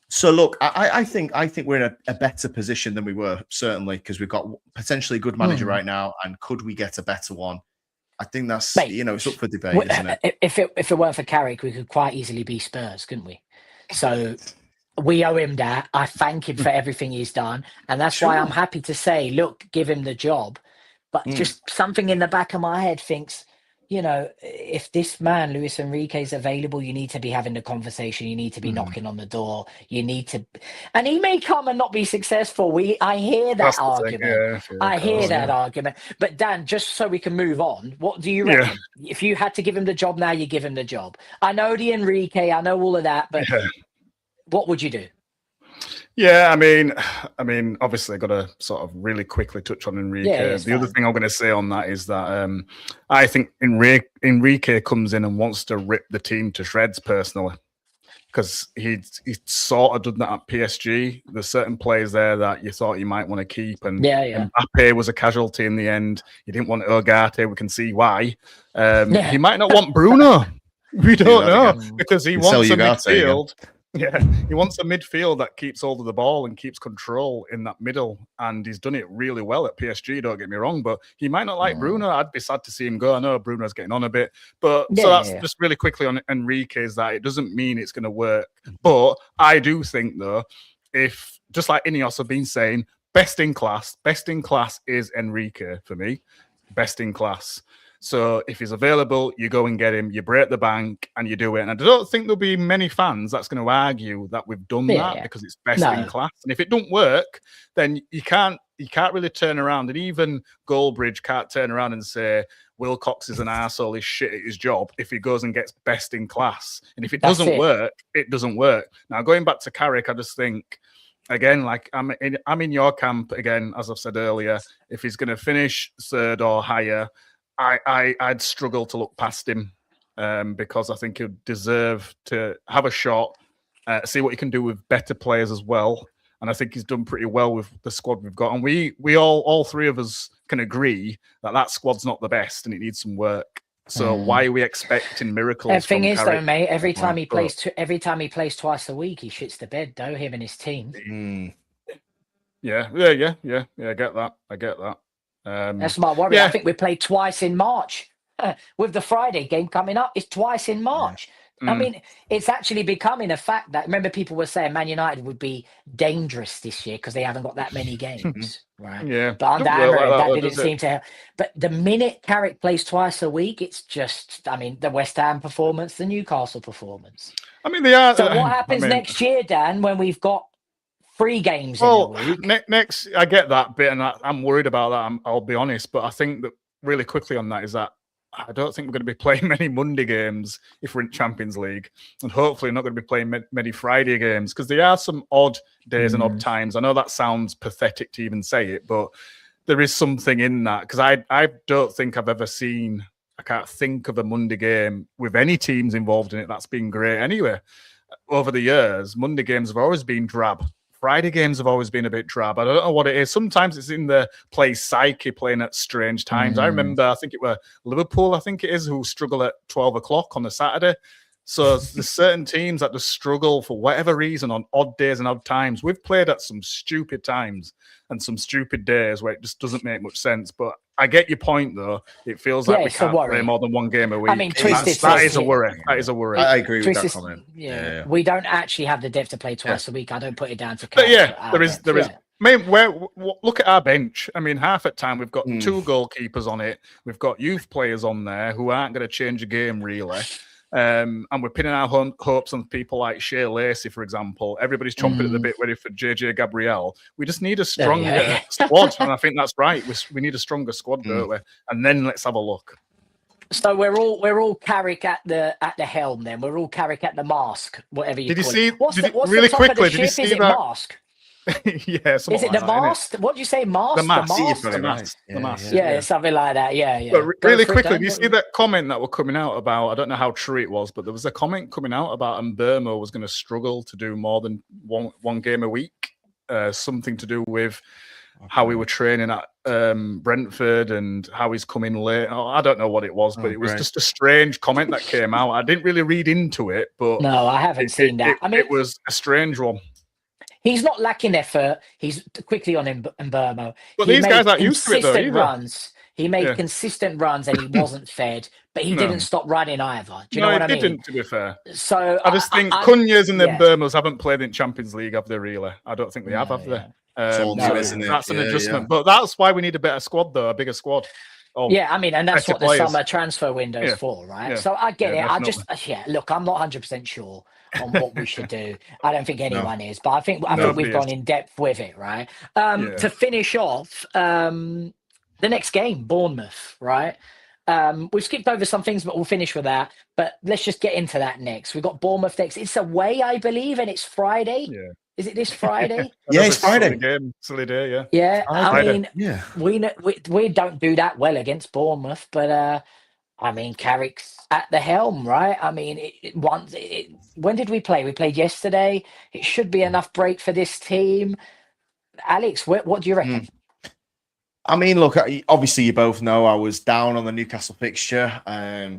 [SPEAKER 3] So look, I think we're in a better position than we were, certainly, because we've got potentially a good manager right now. And could we get a better one? I think that's, it's up for debate, isn't it?
[SPEAKER 1] If it weren't for Carrick, we could quite easily be Spurs, couldn't we? So we owe him that. I thank him for everything he's done. And that's why I'm happy to say, look, give him the job. But just something in the back of my head thinks, you know, if this man, Luis Enrique, is available, you need to be having the conversation. You need to be knocking on the door. You need to, and he may come and not be successful. I hear that
[SPEAKER 2] That's the thing,
[SPEAKER 1] argument.
[SPEAKER 2] yeah,
[SPEAKER 1] I
[SPEAKER 2] of
[SPEAKER 1] hear
[SPEAKER 2] course,
[SPEAKER 1] that
[SPEAKER 2] yeah.
[SPEAKER 1] argument. But Dan, just so we can move on, what do you
[SPEAKER 2] Yeah.
[SPEAKER 1] reckon? If you had to give him the job now, you give him the job. I know the Enrique, I know all of that, but
[SPEAKER 2] Yeah.
[SPEAKER 1] what would you do?
[SPEAKER 2] Yeah, I mean, obviously, I got to sort of really quickly touch on Enrique.
[SPEAKER 1] Yeah,
[SPEAKER 2] The other thing I'm going to say on that is that I think Enrique comes in and wants to rip the team to shreds personally, because he sort of done that at PSG. There's certain players there that you thought you might want to keep, and Mbappe was a casualty in the end. You didn't want Ugarte. We can see why. He might not want Bruno. We don't know, because he wants a midfield. Yeah, he wants a midfield that keeps hold of the ball and keeps control in that middle, and he's done it really well at PSG, don't get me wrong, but he might not like Bruno. I'd be sad to see him go. I know Bruno's getting on a bit, but just really quickly on Enrique is that it doesn't mean it's going to work. But I do think, though, if, just like Ineos have been saying, best in class is Enrique for me, best in class. So if he's available, you go and get him, you break the bank, and you do it. And I don't think there'll be many fans that's going to argue that we've done that because it's best in class. And if it don't work, then you can't really turn around. And even Goldbridge can't turn around and say Wilcox is an arsehole, he's shit at his job if he goes and gets best in class. And if it doesn't work, it doesn't work. Now, going back to Carrick, I just think, again, like I'm in your camp again, as I've said earlier. If he's going to finish third or higher, I'd struggle to look past him because I think he'd deserve to have a shot, see what he can do with better players as well. And I think he's done pretty well with the squad we've got. And we all three of us can agree that squad's not the best and it needs some work. So why are we expecting miracles?
[SPEAKER 1] The thing is, Carrick, though, mate, every time he plays twice a week, he shits the bed, though, him and his team.
[SPEAKER 2] Yeah, I get that.
[SPEAKER 1] That's my worry. I think we played twice in March with the Friday game coming up. It's twice in March. I mean, it's actually becoming a fact that, remember, people were saying Man United would be dangerous this year because they haven't got that many games, right?
[SPEAKER 2] Yeah.
[SPEAKER 1] But under Amarim, that didn't seem to help. But the minute Carrick plays twice a week, it's just, I mean, the West Ham performance, the Newcastle performance.
[SPEAKER 2] I mean, they are.
[SPEAKER 1] So what happens next year, Dan, when we've got 3 games in a week?
[SPEAKER 2] Next, I get that bit, and I'm worried about that. I'll be honest, but I think that really quickly on that is that I don't think we're going to be playing many Monday games if we're in Champions League, and hopefully not going to be playing many Friday games because there are some odd days and odd times. I know that sounds pathetic to even say it, but there is something in that because I don't think I've ever seen. I can't think of a Monday game with any teams involved in it that's been great. Anyway, over the years, Monday games have always been drab. Friday games have always been a bit drab. I don't know what it is. Sometimes it's in the play psyche, playing at strange times. I remember, I think it were Liverpool, who struggle at 12 o'clock on a Saturday. So there's certain teams that just struggle for whatever reason on odd days and odd times. We've played at some stupid times and some stupid days where it just doesn't make much sense. But I get your point, though. It feels like we can't play more than one game a week.
[SPEAKER 1] I mean,
[SPEAKER 2] that is a worry. That is a worry.
[SPEAKER 3] I agree with that comment.
[SPEAKER 1] Yeah. We don't actually have the depth to play twice a week. I don't put it down to
[SPEAKER 2] But there is. I mean, look at our bench. I mean, half at time we've got 2 goalkeepers on it. We've got youth players on there who aren't going to change a game really. And we're pinning our hopes on people like Shea Lacey, for example. Everybody's chomping at the bit ready for JJ Gabriel. We just need a stronger squad, and I think that's right. We need a stronger squad, don't we? And then let's have a look.
[SPEAKER 1] So we're all Carrick at the helm. Then we're all Carrick at the mask, whatever you.
[SPEAKER 2] Did you
[SPEAKER 1] call
[SPEAKER 2] see?
[SPEAKER 1] it. What's
[SPEAKER 2] really
[SPEAKER 1] the top
[SPEAKER 2] quickly?
[SPEAKER 1] Of the
[SPEAKER 2] Did you
[SPEAKER 1] ship?
[SPEAKER 2] see
[SPEAKER 1] Is it
[SPEAKER 2] that?
[SPEAKER 1] mask?
[SPEAKER 2] Yeah,
[SPEAKER 1] is it the mast? What do you say, mast?
[SPEAKER 2] The mast.
[SPEAKER 3] The mast.
[SPEAKER 2] The mast.
[SPEAKER 1] Yeah, something like that. Yeah.
[SPEAKER 2] But really quickly, do you see that comment that were coming out about? I don't know how true it was, but there was a comment coming out about Mbeumo was going to struggle to do more than one game a week. Something to do with how we were training at Brentford and how he's coming late. Oh, I don't know what it was, but it was just a strange comment that came out. I didn't really read into it, but
[SPEAKER 1] no, I haven't seen that. I mean,
[SPEAKER 2] it was a strange one.
[SPEAKER 1] He's not lacking effort. He's quickly on Mbeumo.
[SPEAKER 2] But these guys aren't used to it though either.
[SPEAKER 1] Runs. He made consistent runs and he wasn't fed, but he didn't stop running either. Do you know what I mean?
[SPEAKER 2] He didn't, to be fair.
[SPEAKER 1] So
[SPEAKER 2] I just think Cunha's and the Mbeumo's haven't played in Champions League, have they really? I don't think they have they?
[SPEAKER 3] That's an adjustment.
[SPEAKER 2] But that's why we need a better squad, though, a bigger squad.
[SPEAKER 1] Yeah, I mean, and that's
[SPEAKER 2] better
[SPEAKER 1] what the
[SPEAKER 2] players.
[SPEAKER 1] summer transfer window's
[SPEAKER 2] Yeah.
[SPEAKER 1] for, right?
[SPEAKER 2] Yeah.
[SPEAKER 1] So I get
[SPEAKER 2] Yeah,
[SPEAKER 1] it. I
[SPEAKER 2] definitely.
[SPEAKER 1] just, look, I'm not 100% sure on what we should do. I don't think
[SPEAKER 3] No.
[SPEAKER 1] anyone is, but I think
[SPEAKER 2] Nobody
[SPEAKER 1] we've gone
[SPEAKER 2] is.
[SPEAKER 1] in depth with it, right?
[SPEAKER 2] Yeah.
[SPEAKER 1] To finish off, the next game, Bournemouth, right? We've skipped over some things, but we'll finish with that. But let's just get into that next. We've got Bournemouth next. It's away, I believe, and it's Friday.
[SPEAKER 2] Yeah.
[SPEAKER 1] Is it this Friday?
[SPEAKER 3] Yeah, it's
[SPEAKER 2] Another
[SPEAKER 3] Friday.
[SPEAKER 2] game, silly day, yeah.
[SPEAKER 1] Yeah, I
[SPEAKER 2] Friday.
[SPEAKER 1] mean,
[SPEAKER 3] Yeah.
[SPEAKER 1] we don't do that well against Bournemouth, but I mean, Carrick's at the helm, right? I mean, when did we play? We played yesterday. It should be enough break for this team. Alex, what do you reckon?
[SPEAKER 3] I mean, look, obviously you both know I was down on the Newcastle fixture.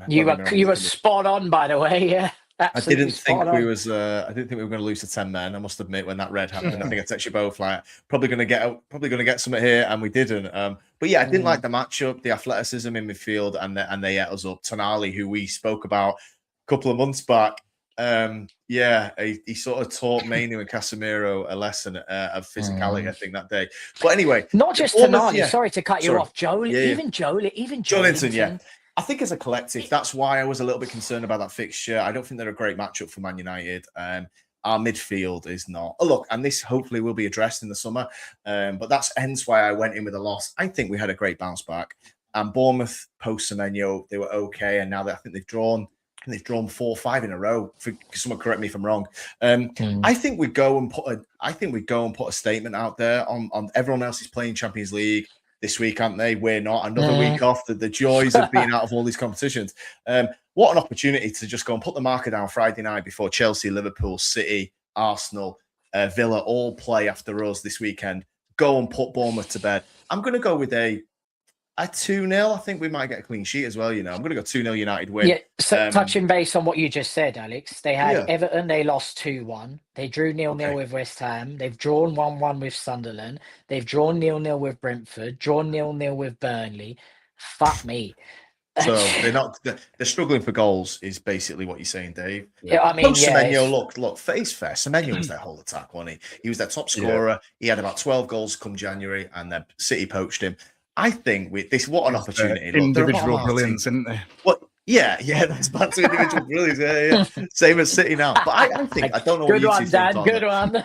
[SPEAKER 1] You were spot on, by the way. Yeah, absolutely.
[SPEAKER 3] I didn't think we were going to lose to 10 men. I must admit, when that red happened, I think I texted you both like probably going to get something here, and we didn't. But yeah, I didn't like the matchup, the athleticism in midfield, and they ate us up. Tonali, who we spoke about a couple of months back, he sort of taught Mainu and Casemiro a lesson of physicality, I think, that day. But anyway,
[SPEAKER 1] not just Tonali. Sorry to cut you off, Joe. Even
[SPEAKER 3] Joelinton, yeah. I think as a collective, that's why I was a little bit concerned about that fixture. I don't think they're a great matchup for Man United. Our midfield is not. Oh, look, and this hopefully will be addressed in the summer. But that's hence why I went in with a loss. I think we had a great bounce back. And Bournemouth post Semenyo, they were okay, and now I think they've drawn 4 or 5 in a row. Someone correct me if I'm wrong. I think we go and put a statement out there on everyone else is playing Champions League this week, aren't they? We're not. Another week off. The joys of being out of all these competitions. What an opportunity to just go and put the marker down Friday night before Chelsea, Liverpool, City, Arsenal, Villa all play after us this weekend. Go and put Bournemouth to bed. I'm going to go with a 2-0. I think we might get a clean sheet as well. I'm going to go 2-0 United win.
[SPEAKER 1] Yeah, so touching base on what you just said, Alex, they had Everton, they lost 2-1. They drew 0-0 with West Ham. They've drawn 1-1 with Sunderland. They've drawn 0-0 with Brentford, drawn 0-0 with Burnley. Fuck me.
[SPEAKER 3] So they're struggling for goals, is basically what you're saying, Dave.
[SPEAKER 1] Yeah, I mean,
[SPEAKER 3] Semenyo, look, face fair. Semenyo was their whole attack, wasn't he? He was their top scorer. Yeah. He had about 12 goals come January, and then City poached him. I think with this, what an opportunity.
[SPEAKER 2] Individual brilliance, isn't they?
[SPEAKER 3] What? Yeah, that's back to individual brilliance. Yeah. Same as City now. But I think, I don't know what you two think on it.
[SPEAKER 1] Good one.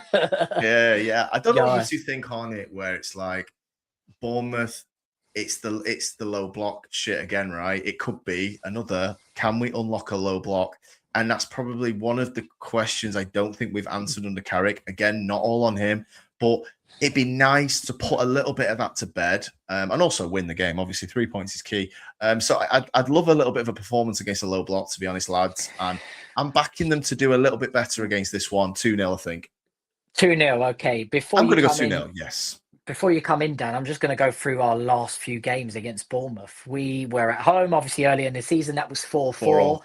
[SPEAKER 3] Yeah. I don't know what you two think on it, where it's like Bournemouth, it's the low block shit again, right? It could be another, can we unlock a low block? And that's probably one of the questions I don't think we've answered under Carrick. Again, not all on him, but it'd be nice to put a little bit of that to bed, and also win the game. Obviously, 3 points is key. So I'd love a little bit of a performance against a low block, to be honest, lads. And I'm backing them to do a little bit better against this one. 2-0, I think.
[SPEAKER 1] 2-0, okay.
[SPEAKER 3] I'm going to go 2-0, yes.
[SPEAKER 1] Before you come in, Dan, I'm just going to go through our last few games against Bournemouth. We were at home, obviously, early in the season. That was 4-4.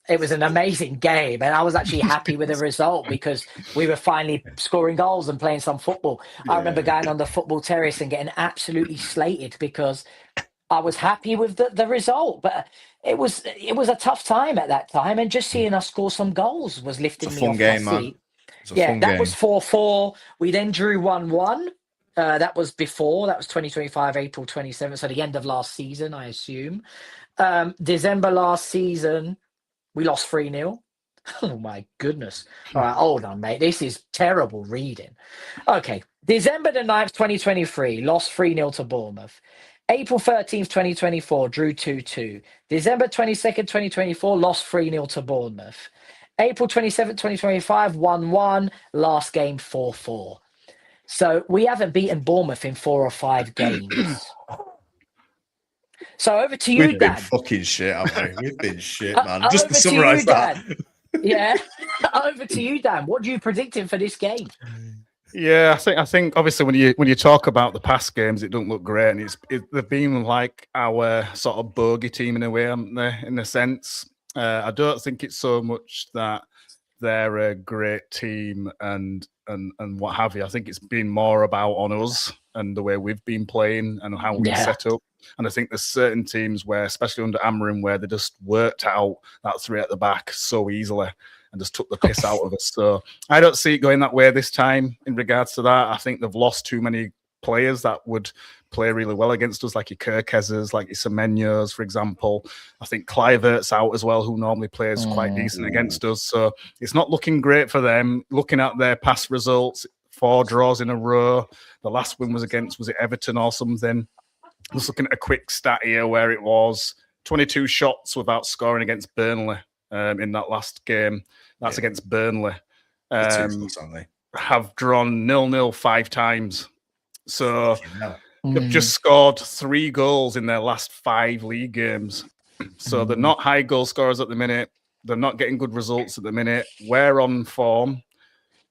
[SPEAKER 1] It was an amazing game, and I was actually happy with the result because we were finally scoring goals and playing some football. I remember going on the football terrace and getting absolutely slated because I was happy with the result. But it was a tough time at that time, and just seeing us score some goals was lifting me off my seat. That was 4-4. We then drew 1-1. That was 2025, April 27th, so the end of last season, I assume. December last season, we lost 3-0. Oh, my goodness. All right, hold on, mate. This is terrible reading. Okay, December the 9th, 2023, lost 3-0 to Bournemouth. April 13th, 2024, drew 2-2. December 22nd, 2024, lost 3-0 to Bournemouth. April 27th, 2025, 1-1. Last game, 4-4. So we haven't beaten Bournemouth in 4 or 5 games. So over to you,
[SPEAKER 3] We've
[SPEAKER 1] Dan.
[SPEAKER 3] Been fucking shit, haven't we? We've been shit, man. Just to summarise that.
[SPEAKER 1] Yeah. Over to you, Dan. What do you predicting for this game?
[SPEAKER 2] Yeah, I think obviously when you talk about the past games, it don't look great, and they've been like our sort of bogey team in a way, haven't they? In a sense, I don't think it's so much that they're a great team and what have you. I think it's been more about on us and the way we've been playing and how we set up. And I think there's certain teams where, especially under Amarim, where they just worked out that 3 at the back so easily and just took the piss out of us. So I don't see it going that way this time in regards to that. I think they've lost too many players that would play really well against us, like your Kirkezers, like your Semenyos, for example. I think Kluivert's out as well, who normally plays quite decent against us. So it's not looking great for them. Looking at their past results, 4 draws in a row. The last win was it Everton or something? Just looking at a quick stat here where it was 22 shots without scoring against Burnley in that last game. That's against Burnley. Have drawn 0-0 5 times. So they've just scored 3 goals in their last 5 league games. So they're not high goal scorers at the minute. They're not getting good results at the minute. We're on form.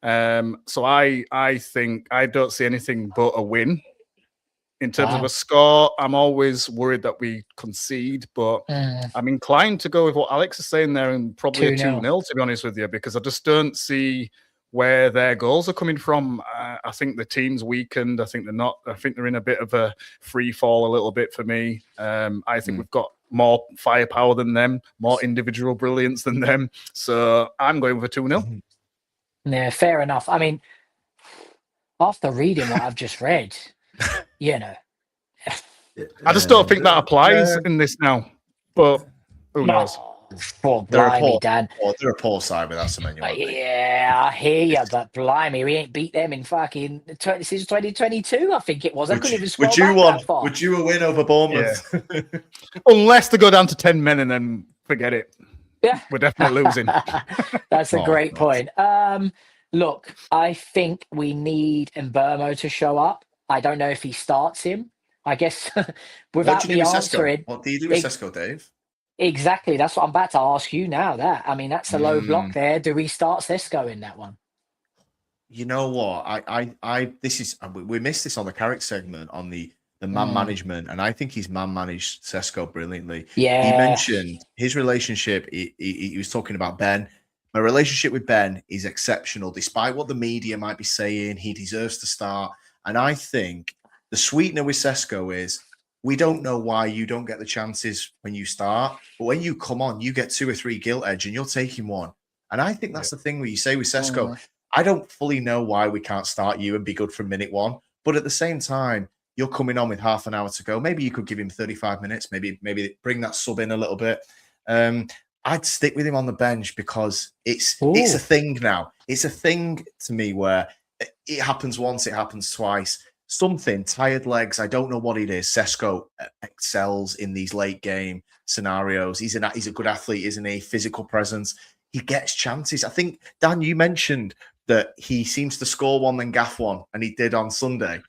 [SPEAKER 2] So I think I don't see anything but a win. In terms of a score, I'm always worried that we concede, but I'm inclined to go with what Alex is saying there and probably 2-0. A 2-0, to be honest with you, because I just don't see where their goals are coming from. I think the team's weakened. I think they're in a bit of a free fall a little bit for me. I think we've got more firepower than them, more individual brilliance than them. So I'm going with a 2-0.
[SPEAKER 1] Yeah, fair enough. I mean, after reading what I've just read, you know.
[SPEAKER 2] I just don't think that applies in this now. But who knows?
[SPEAKER 1] Blimey, Dan.
[SPEAKER 3] They're a poor side with that Semenyo.
[SPEAKER 1] Yeah, I hear you, but blimey, we ain't beat them in fucking since 2022. I think it was. I couldn't even scroll back that far.
[SPEAKER 3] Would you a win over Bournemouth?
[SPEAKER 2] Yeah. Unless they go down to 10 men and then forget it.
[SPEAKER 1] Yeah,
[SPEAKER 2] we're definitely losing.
[SPEAKER 1] That's a great point. Look, I think we need Mbeumo to show up. I don't know if he starts him. I guess without me answering.
[SPEAKER 3] What do you do with SESKO, Dave?
[SPEAKER 1] Exactly. That's what I'm about to ask you now. That's a low block there. Do we start SESKO in that one?
[SPEAKER 3] You know what? We missed this on the Carrick segment on the man management, and I think he's man managed SESKO brilliantly.
[SPEAKER 1] Yeah.
[SPEAKER 3] He mentioned his relationship. He was talking about Ben. My relationship with Ben is exceptional, despite what the media might be saying. He deserves to start, and I think the sweetener with SESKO is, we don't know why you don't get the chances when you start, but when you come on, you get 2 or 3 gilt edge and you're taking one. And I think that's the thing where you say with SESKO, I don't fully know why we can't start you and be good from minute 1. But at the same time, you're coming on with half an hour to go. Maybe you could give him 35 minutes, maybe bring that sub in a little bit. I'd stick with him on the bench because it's a thing now. It's a thing to me where it happens once, it happens twice. Something, tired legs, I don't know what it is. SESKO excels in these late game scenarios. He's a good athlete, isn't he? Physical presence. He gets chances. I think, Dan, you mentioned that he seems to score one then gaff one, and he did on Sunday.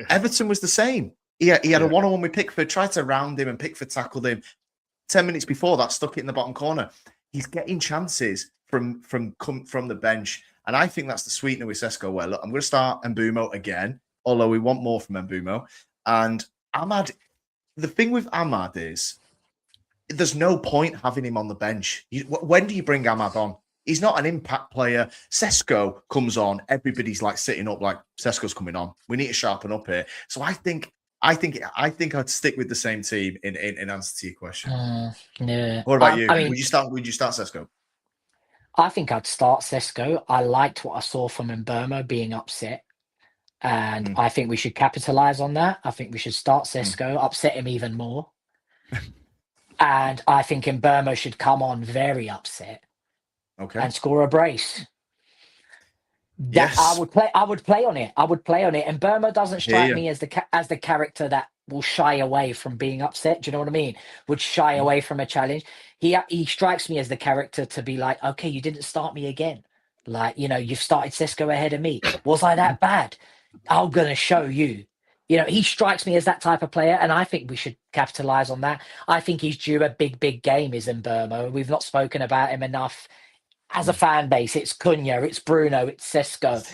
[SPEAKER 3] Everton was the same. He had a one-on-one with Pickford, tried to round him, and Pickford tackled him. 10 minutes before that, stuck it in the bottom corner. He's getting chances from the bench, and I think that's the sweetener with SESKO. Well, look, I'm going to start Mbeumo again, although we want more from Mbeumo. And Ahmad, the thing with Ahmad is there's no point having him on the bench. When do you bring Ahmad on? He's not an impact player. SESKO comes on, everybody's like sitting up like SESKO's coming on. We need to sharpen up here. So I think I'd stick with the same team in answer to your question.
[SPEAKER 1] Yeah.
[SPEAKER 3] What about you? Would you start SESKO?
[SPEAKER 1] I think I'd start SESKO. I liked what I saw from Mbeumo being upset. And I think we should capitalize on that. I think we should start SESKO, upset him even more. And I think Mbeumo should come on very upset and score a brace.
[SPEAKER 3] Yes.
[SPEAKER 1] I would play on it. And Mbeumo doesn't strike me as the character that will shy away from being upset. Do you know what I mean? Would shy away from a challenge. He strikes me as the character to be like, okay, you didn't start me again. Like, you've started SESKO ahead of me. Was I that bad? I'm going to show you. He strikes me as that type of player, and I think we should capitalize on that. I think he's due a big game, is Mbeumo. We've not spoken about him enough as a fan base. It's Cunha, it's Bruno, it's SESKO.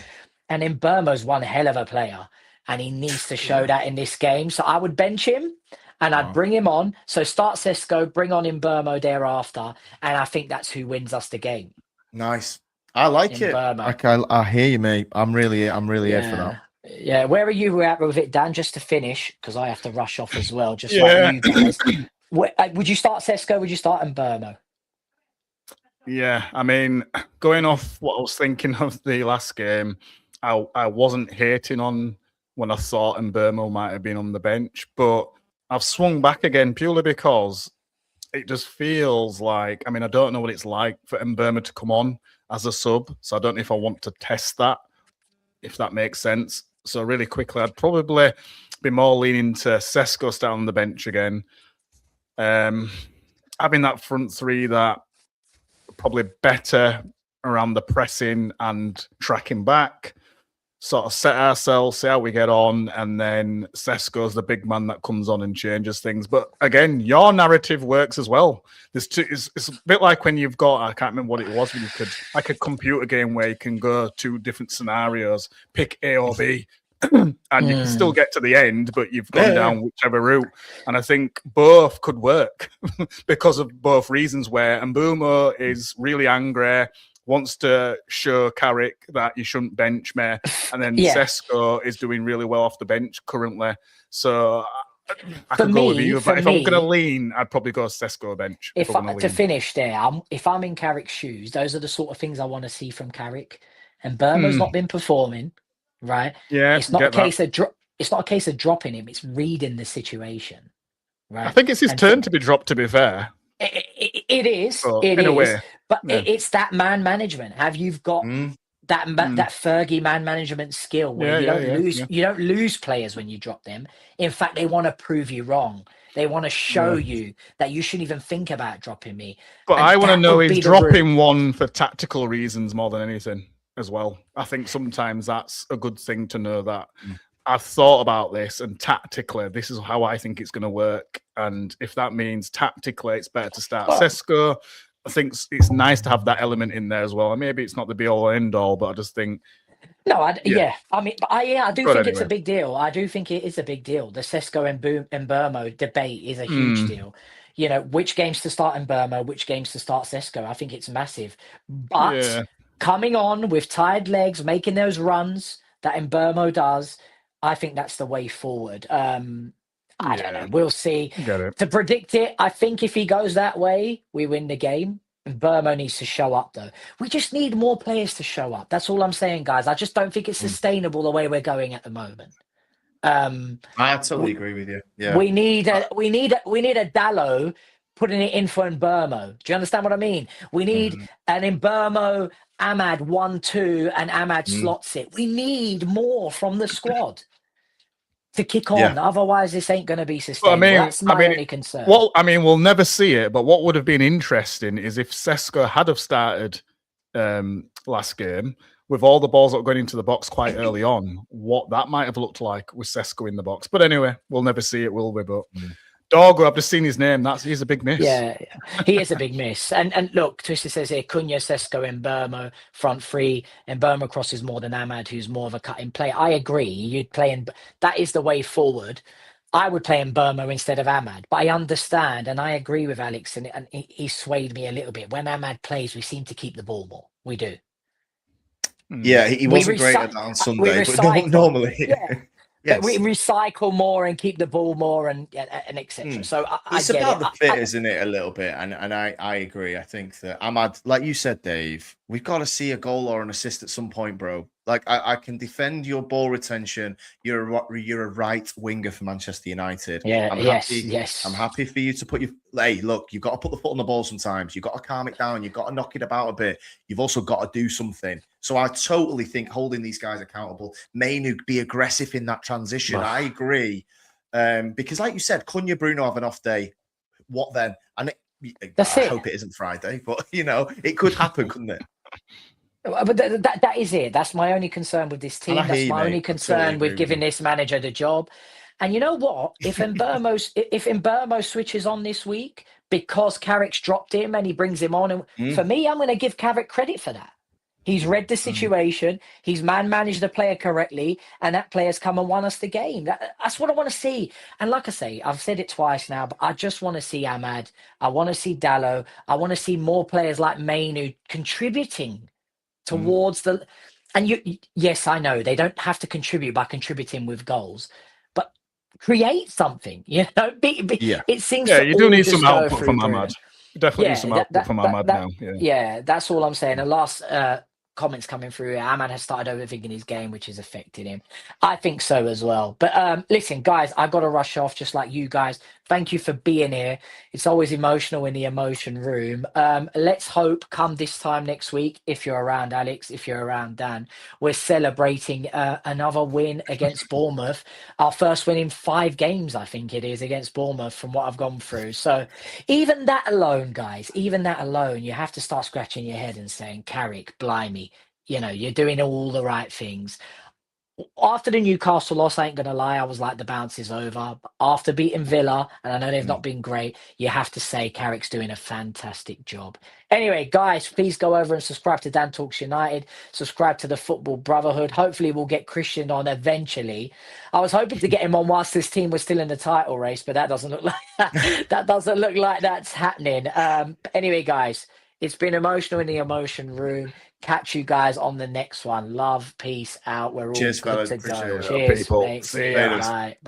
[SPEAKER 1] And Mbeumo's one hell of a player, and he needs to show that in this game. So I would bench him, and I'd bring him on. So start SESKO, bring on Mbeumo thereafter, and I think that's who wins us the game.
[SPEAKER 3] Nice. I like it. I hear you, mate. I'm really here for that.
[SPEAKER 1] Yeah, where are you at with it, Dan? Just to finish, because I have to rush off as well, just like you guys. Would you start SESKO? Would you start Mbeumo?
[SPEAKER 2] Yeah, I mean, going off what I was thinking of the last game, I wasn't hating on when I thought Mbeumo might have been on the bench, but I've swung back again purely because it just feels like, I mean, I don't know what it's like for Mbeumo to come on as a sub, so I don't know if I want to test that, if that makes sense. So really quickly, I'd probably be more leaning to SESKO start on the bench again. Having that front three that probably better around the pressing and tracking back, sort of set ourselves, see how we get on, and then SESKO's the big man that comes on and changes things. But again, your narrative works as well. It's a bit like when you've got, I can't remember what it was, when you could, like a computer game where you can go to different scenarios, pick A or B, and you can still get to the end, but you've gone down whichever route. And I think both could work because of both reasons, where Mbeumo is really angry, wants to show Carrick that you shouldn't bench me, and then SESKO is doing really well off the bench currently. So I could go with you, but if I'm going to lean, I'd probably go SESKO bench.
[SPEAKER 1] To finish there, if I'm in Carrick's shoes, those are the sort of things I want to see from Carrick. And Mbeumo's not been performing, right?
[SPEAKER 2] Yeah,
[SPEAKER 1] it's not a case of it's not a case of dropping him. It's reading the situation, right?
[SPEAKER 2] I think it's his turn to be dropped. To be fair,
[SPEAKER 1] it is.
[SPEAKER 2] So,
[SPEAKER 1] it
[SPEAKER 2] in a
[SPEAKER 1] is.
[SPEAKER 2] way.
[SPEAKER 1] But it's that man management. Have you got that Fergie man management skill where you don't lose players when you drop them? In fact, they want to prove you wrong. They want to show you that you shouldn't even think about dropping me.
[SPEAKER 2] But I want to know he's dropping one for tactical reasons more than anything as well. I think sometimes that's a good thing to know that I've thought about this, and tactically, this is how I think it's going to work. And if that means tactically it's better to start SESKO, I think it's nice to have that element in there as well. And maybe it's not the be-all or end-all, but I just think...
[SPEAKER 1] No, I mean, I do think it's a big deal. I do think it is a big deal. The SESKO and Mbeumo debate is a huge deal. You know, which games to start Mbeumo, which games to start SESKO. I think it's massive. But coming on with tired legs, making those runs that Mbeumo does, I think that's the way forward. I don't know. We'll see. To predict it, I think if he goes that way, we win the game. And Mbeumo needs to show up, though. We just need more players to show up. That's all I'm saying, guys. I just don't think it's sustainable the way we're going at the moment.
[SPEAKER 3] I totally agree with you. Yeah,
[SPEAKER 1] we need a Dallo putting it in for Mbeumo. Do you understand what I mean? We need an Mbeumo, Ahmad 1-2, and Ahmad slots it. We need more from the squad to kick on. Otherwise, this ain't going to be sustainable. That's my only concern.
[SPEAKER 2] Well, I mean, we'll never see it, but what would have been interesting is if SESKO had have started last game with all the balls that were going into the box quite early on, what that might have looked like with SESKO in the box. But anyway, we'll never see it, will we? But Doggo, I've just seen his name. He's a big miss.
[SPEAKER 1] Yeah, he is a big miss. And look, Twister says here, Cunha, SESKO, and Mbeumo front three, and Mbeumo crosses more than Ahmad, who's more of a cutting play. I agree. You'd play that is the way forward. I would play Mbeumo instead of Ahmad, but I understand and I agree with Alex, and he swayed me a little bit. When Ahmad plays, we seem to keep the ball more. We do.
[SPEAKER 3] Yeah, he wasn't great at that on Sunday, but normally.
[SPEAKER 1] Yeah. Yes. We recycle more and keep the ball more and etc. So
[SPEAKER 3] it's about the fit, isn't it? A little bit, and I agree. I think that Ahmad, like you said, Dave, we've got to see a goal or an assist at some point, bro. Like I can defend your ball retention. You're a right winger for Manchester United.
[SPEAKER 1] Yeah,
[SPEAKER 3] I'm happy for you to put your. Hey, look, you've got to put the foot on the ball sometimes. You've got to calm it down. You've got to knock it about a bit. You've also got to do something. So I totally think holding these guys accountable, Mainu be aggressive in that transition. I agree, because like you said, Cunha, Bruno have an off day. What then? And I hope it isn't Friday, but it could happen, couldn't it?
[SPEAKER 1] But that is it. That's my only concern with this team. That's my only concern with giving this manager the job. And you know what? If Mbeumo switches on this week because Carrick's dropped him and he brings him on, and for me, I'm going to give Carrick credit for that. He's read the situation. He's managed the player correctly, and that player's come and won us the game. That's what I want to see. And like I say, I've said it twice now, but I just want to see Ahmad. I want to see Dallo. I want to see more players like Mainu contributing towards the. And yes, I know they don't have to contribute by contributing with goals, but create something. It seems.
[SPEAKER 2] Yeah, you do need some output from Ahmad. Definitely need some output from Ahmad now.
[SPEAKER 1] Yeah, that's all I'm saying. And last comments coming through. Aman has started overthinking his game, which is affecting him. I think so as well. But listen, guys, I got to rush off just like you guys. Thank you for being here. It's always emotional in the emotion room. Let's hope come this time next week, if you're around, Alex, if you're around, Dan, we're celebrating another win against Bournemouth. Our first win in 5 games, I think it is, against Bournemouth from what I've gone through. So even that alone, guys, even that alone, you have to start scratching your head and saying, Carrick, blimey, you're doing all the right things. After the Newcastle loss, I ain't gonna lie, I was like, the bounce is over. But after beating Villa, and I know they've not been great, you have to say Carrick's doing a fantastic job. Anyway, guys, please go over and subscribe to Dan Talks United. Subscribe to the Football Brotherhood. Hopefully, we'll get Christian on eventually. I was hoping to get him on whilst this team was still in the title race, but that doesn't look like that doesn't look like that's happening. Anyway, guys, it's been emotional in the emotion room. Catch you guys on the next one. Love, peace out. We're all
[SPEAKER 3] Cheers,
[SPEAKER 1] good
[SPEAKER 3] fellas.
[SPEAKER 1] to
[SPEAKER 3] Appreciate
[SPEAKER 1] go.
[SPEAKER 3] it.
[SPEAKER 1] Cheers,
[SPEAKER 2] People.
[SPEAKER 1] mate.
[SPEAKER 2] See
[SPEAKER 3] ya.
[SPEAKER 1] Bye.